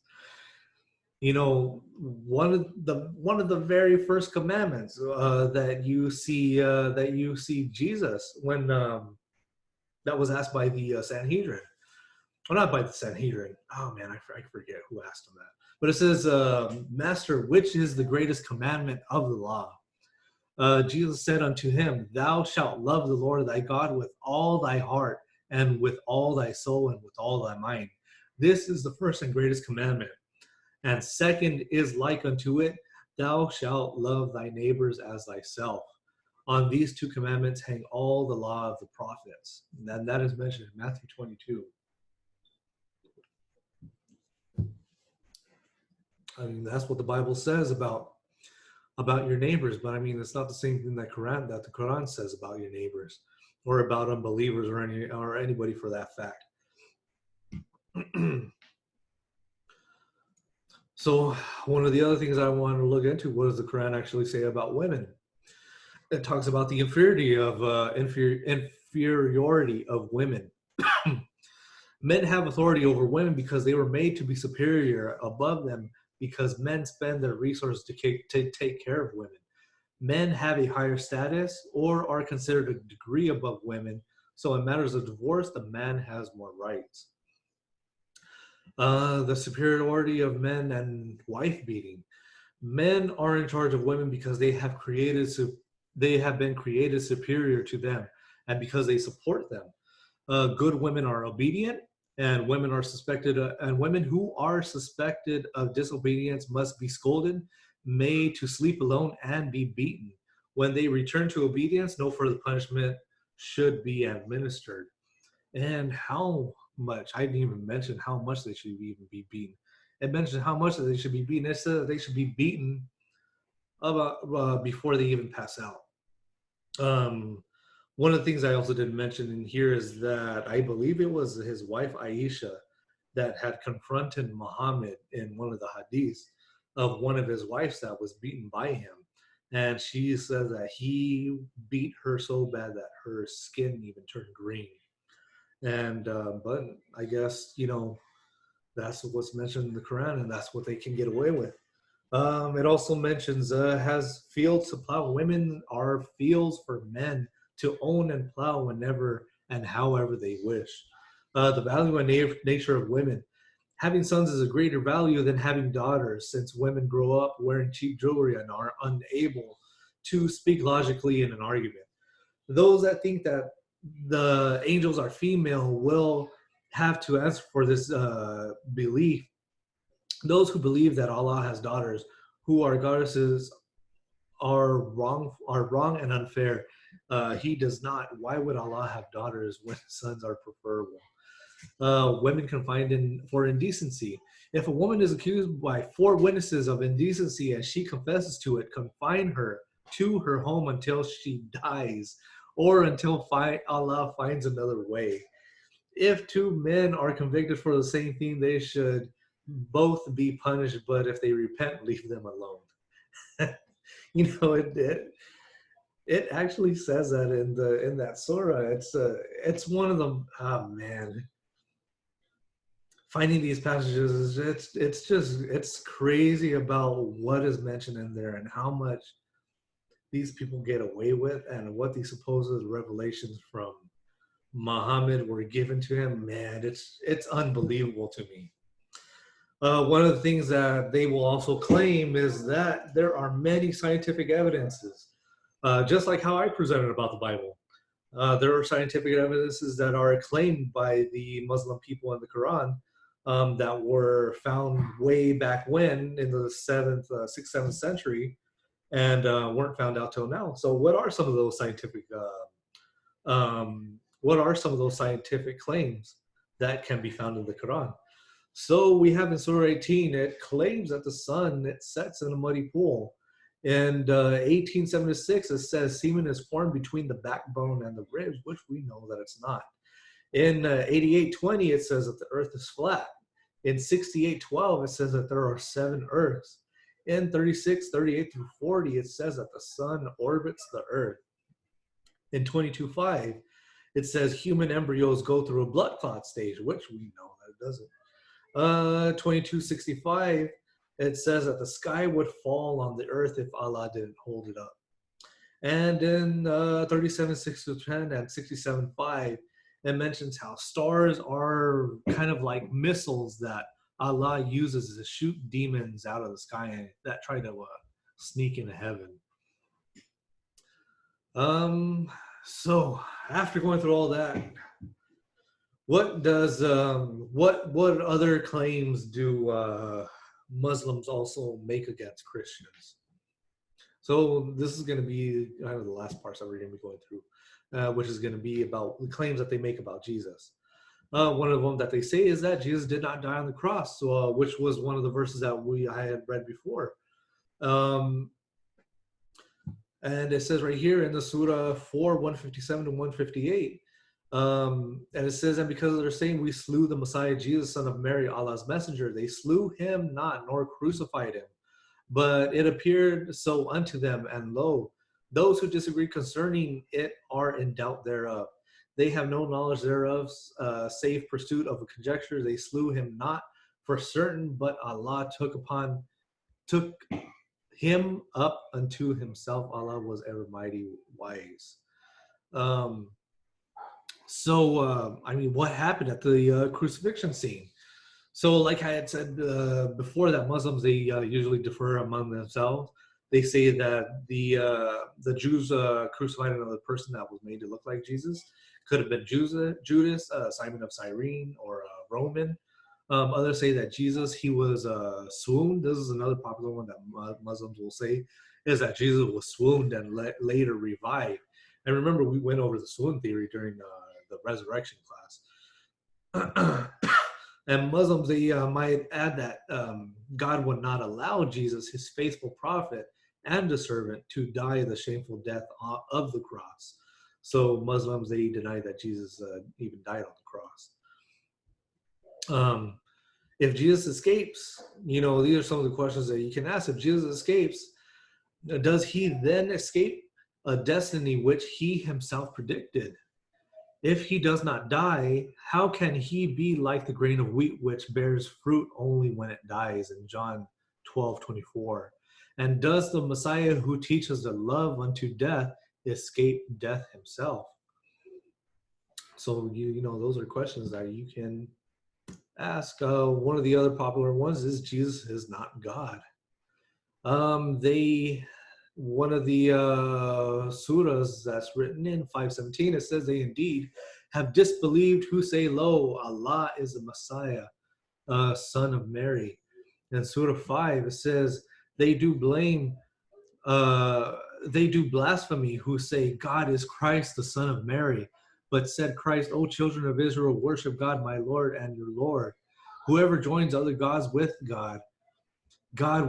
You know, one of the very first commandments that you see Jesus when that was asked by the Sanhedrin. Well, not by the Sanhedrin. Oh man, I forget who asked him that. But it says, Master, which is the greatest commandment of the law? Jesus said unto him, Thou shalt love the Lord thy God with all thy heart, and with all thy soul, and with all thy mind. This is the first and greatest commandment. And second is like unto it, Thou shalt love thy neighbors as thyself. On these two commandments hang all the law of the prophets. And that is mentioned in Matthew 22. I mean, that's what the Bible says about your neighbors, but I mean, it's not the same thing that the Quran says about your neighbors, or about unbelievers, or anybody for that fact. So, one of the other things I wanted to look into, what does the Quran actually say about women? It talks about the inferiority of women. Men have authority over women because they were made to be superior above them, because men spend their resources to take care of women. Men have a higher status or are considered a degree above women. So in matters of divorce, the man has more rights. The superiority of men and wife beating. Men are in charge of women because they have been created superior to them, and because they support them. Good women are obedient, and women who are suspected of disobedience must be scolded, made to sleep alone, and be beaten. When they return to obedience, no further punishment should be administered. And how much? I didn't even mention how much they should even be beaten. It mentions how much they should be beaten. It says they should be beaten before they even pass out. One of the things I also didn't mention in here is that I believe it was his wife Aisha that had confronted Muhammad in one of the hadiths of one of his wives that was beaten by him. And she said that he beat her so bad that her skin even turned green. And but I guess, that's what's mentioned in the Quran, and that's what they can get away with. It also mentions has fields to plow. Women are fields for men to own and plow whenever and however they wish. The value and nature of women. Having sons is a greater value than having daughters, since women grow up wearing cheap jewelry and are unable to speak logically in an argument. Those that think that the angels are female will have to answer for this belief. Those who believe that Allah has daughters who are goddesses are wrong and unfair. He does not. Why would Allah have daughters when sons are preferable? Women confined for indecency. If a woman is accused by 4 witnesses of indecency and she confesses to it, confine her to her home until she dies, or until Allah finds another way. If 2 men are convicted for the same thing, they should both be punished, but if they repent, leave them alone. It actually says that in that surah. It's one of them. Oh man, finding these passages, it's crazy about what is mentioned in there and how much these people get away with, and what these supposed revelations from Muhammad were given to him. Man, it's unbelievable to me. One of the things that they will also claim is that there are many scientific evidences, just like how I presented about the Bible. There are scientific evidences that are claimed by the Muslim people in the Quran, that were found way back when in the 6th, 7th century, and weren't found out till now. So what are some of those scientific claims that can be found in the Quran? So we have in Surah 18, it claims that the sun, it sets in a muddy pool. In 1876, it says semen is formed between the backbone and the ribs, which we know that it's not. In 88:20, it says that the earth is flat. In 68:12, it says that there are 7 earths. In 36:38 through 40, it says that the sun orbits the earth. In 22:5, it says human embryos go through a blood clot stage, which we know that it doesn't. 22:65, it says that the sky would fall on the earth if Allah didn't hold it up. And in 37:6-10 and 67:5, it mentions how stars are kind of like missiles that Allah uses to shoot demons out of the sky that try to sneak into heaven. So after going through all that, what does what other claims do Muslims also make against Christians? So this is going to be kind of the last parts that we're going to be going through, which is going to be about the claims that they make about Jesus. One of them that they say is that Jesus did not die on the cross, which was one of the verses that I had read before. Um, and it says right here in the Surah 4, 157 to 158, and it says, and because they're saying we slew the Messiah, Jesus, son of Mary, Allah's messenger, they slew him not, nor crucified him. But it appeared so unto them, and lo, those who disagree concerning it are in doubt thereof. They have no knowledge thereof, save pursuit of a conjecture. They slew him not for certain, but Allah took him up unto himself. Allah was ever mighty wise. I mean, what happened at the crucifixion scene? So, like I had said before, that Muslims, they usually differ among themselves. They say that the Jews crucified another person that was made to look like Jesus. Could have been Judas, Simon of Cyrene, or Roman. Others say that Jesus, he was swooned. This is another popular one that Muslims will say, is that Jesus was swooned and later revived. And remember, we went over the swoon theory during the resurrection class. And Muslims, they might add that God would not allow Jesus, his faithful prophet and the servant, to die the shameful death of the cross. So Muslims, they deny that Jesus even died on the cross. If Jesus escapes, these are some of the questions that you can ask. If Jesus escapes, does he then escape a destiny which he himself predicted? If he does not die, how can he be like the grain of wheat which bears fruit only when it dies, in John 12:24? And does the Messiah who teaches the love unto death escape death himself? So, those are questions that you can ask. One of the other popular ones is Jesus is not God. One of the surahs that's written in 517, it says they indeed have disbelieved who say, lo, Allah is the Messiah, son of Mary. In Surah 5, it says they do blasphemy who say God is Christ, the son of Mary. But said Christ, O children of Israel, worship God, my Lord and your Lord. Whoever joins other gods with God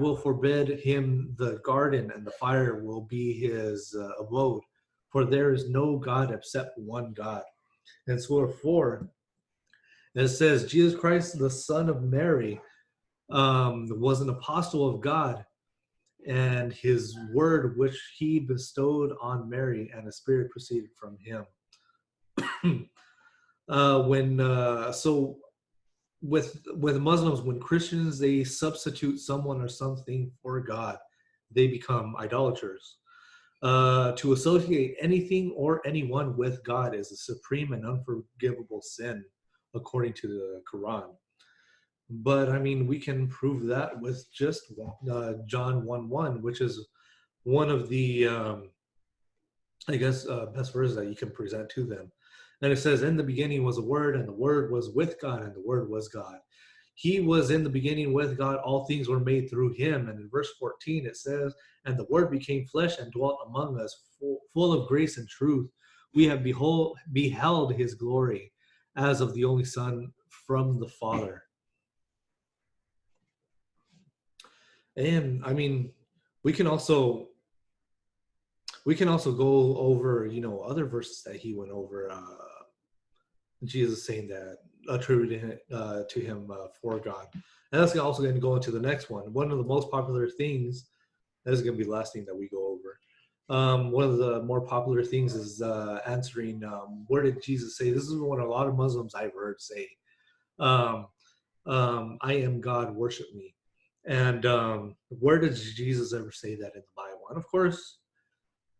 will forbid him the garden, and the fire will be his abode. For there is no God except one God. In Surah 4, it says, Jesus Christ, the son of Mary, was an apostle of God, and his word which he bestowed on Mary, and the spirit proceeded from him. With Muslims, when Christians, they substitute someone or something for God, they become idolaters. To associate anything or anyone with God is a supreme and unforgivable sin, according to the Qur'an. But I mean, we can prove that with just John 1:1, which is one of the, best verses that you can present to them. And it says, in the beginning was a word, and the word was with God, and the word was God. He was in the beginning with God. All things were made through him. And in verse 14, it says, and the word became flesh and dwelt among us, full of grace and truth. We have beheld his glory as of the only Son from the Father. And I mean, we can also go over, other verses that he went over, Jesus saying that, attributing it to him for God. And that's also going to go into the next one. One of the most popular things, that is going to be the last thing that we go over. One of the more popular things is answering, where did Jesus say? This is what a lot of Muslims I've heard say. I am God, worship me. And where does Jesus ever say that in the Bible? And of course,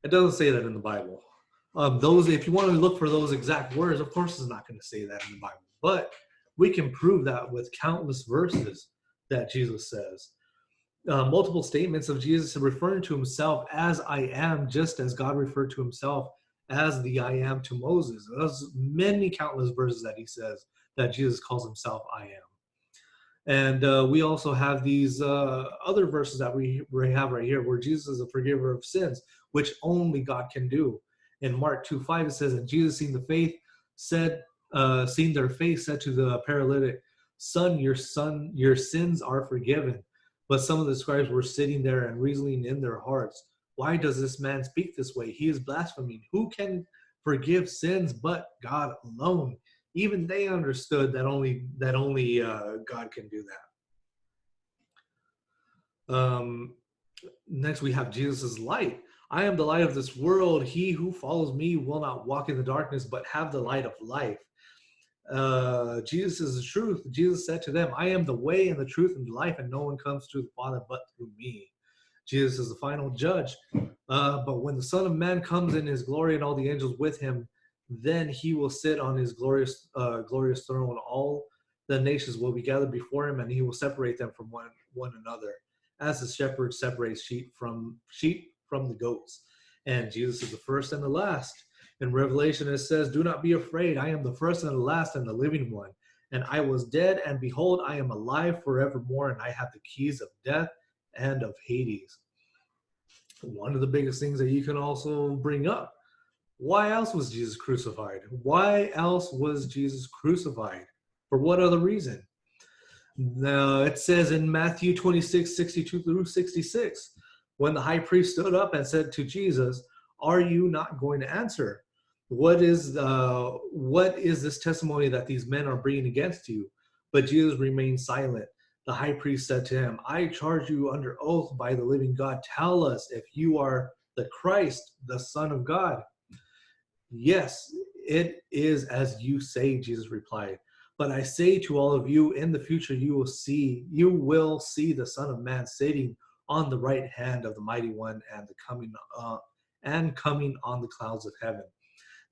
it doesn't say that in the Bible. If you want to look for those exact words, of course it's not going to say that in the Bible. But we can prove that with countless verses that Jesus says. multiple statements of Jesus referring to himself as I am, just as God referred to himself as the I am to Moses. There's many countless verses that he says that Jesus calls himself I am. And we also have these other verses that we have right here where Jesus is a forgiver of sins, which only God can do. In Mark 2:5, it says, and Jesus, seeing the faith, seeing their faith, said to the paralytic, son, your sins are forgiven. But some of the scribes were sitting there and reasoning in their hearts, why does this man speak this way? He is blaspheming. Who can forgive sins but God alone? Even they understood that only God can do that. Next, we have Jesus' light. I am the light of this world. He who follows me will not walk in the darkness, but have the light of life. Jesus is the truth. Jesus said to them, I am the way and the truth and the life, and no one comes to the Father but through me. Jesus is the final judge. But when the Son of Man comes in his glory and all the angels with him, then he will sit on his glorious throne. All the nations will be gathered before him, and he will separate them from one another, as the shepherd separates sheep from the goats. And Jesus is the first and the last. In Revelation, it says, do not be afraid. I am the first and the last and the living one. And I was dead, and behold, I am alive forevermore, and I have the keys of death and of Hades. One of the biggest things that you can also bring up, why else was Jesus crucified? Why else was Jesus crucified? For what other reason? Now, it says in Matthew 26:62 through 66, when the high priest stood up and said to Jesus, are you not going to answer? What is this testimony that these men are bringing against you? But Jesus remained silent. The high priest said to him, I charge you under oath by the living God, tell us if you are the Christ, the Son of God. Yes, it is as you say, Jesus replied. But I say to all of you, in the future you will see the Son of Man sitting on the right hand of the Mighty One and coming on the clouds of heaven.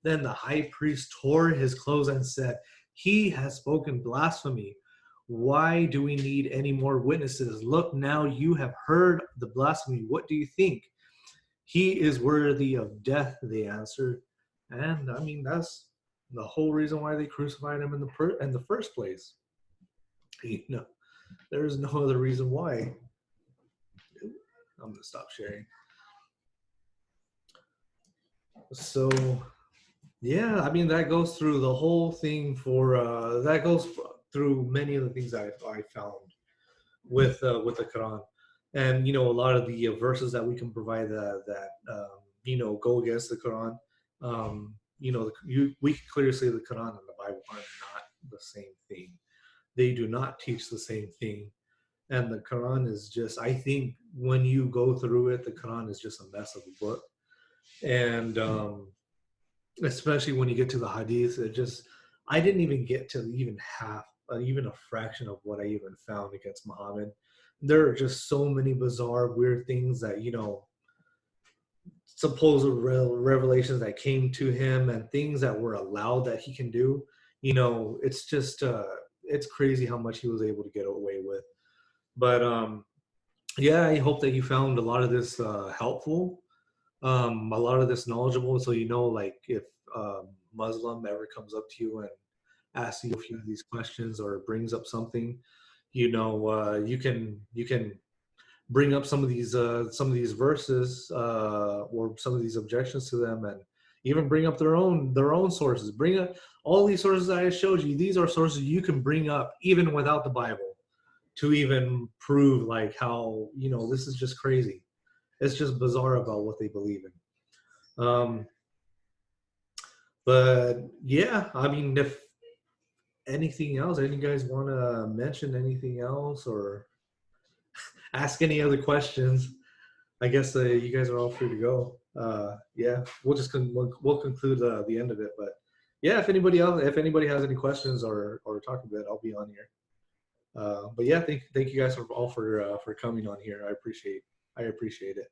Then the high priest tore his clothes and said, he has spoken blasphemy. Why do we need any more witnesses? Look, now you have heard the blasphemy. What do you think? He is worthy of death, they answered. And I mean, that's the whole reason why they crucified him in the first place. You know, there's no other reason why. I'm going to stop sharing. So, yeah, I mean, that goes through the whole thing that goes through many of the things I found with the Quran. And, you know, a lot of the verses that we can provide that go against the Quran. We can clearly say the Quran and the Bible are not the same thing. They do not teach the same thing. And the Quran is just, I think when you go through it, the Quran is just a mess of a book. And especially when you get to the Hadith, I didn't even get to even half, even a fraction of what I even found against Muhammad. There are just so many bizarre, weird things that, supposed revelations that came to him and things that were allowed that he can do. It's just, it's crazy how much he was able to get away with. But yeah, I hope that you found a lot of this helpful, a lot of this knowledgeable. So, like if Muslim ever comes up to you and asks you a few of these questions or brings up something, you can bring up some of these verses or some of these objections to them, and even bring up their own sources. Bring up all these sources that I showed you. These are sources you can bring up even without the Bible to even prove like how this is just crazy. It's just bizarre about what they believe in. But yeah, I mean, if anything else, any guys want to mention anything else or ask any other questions, I guess you guys are all free to go. Yeah, we'll conclude the end of it. But yeah, if anybody has any questions or talk a bit, I'll be on here. But yeah, thank you guys all for coming on here. I appreciate it.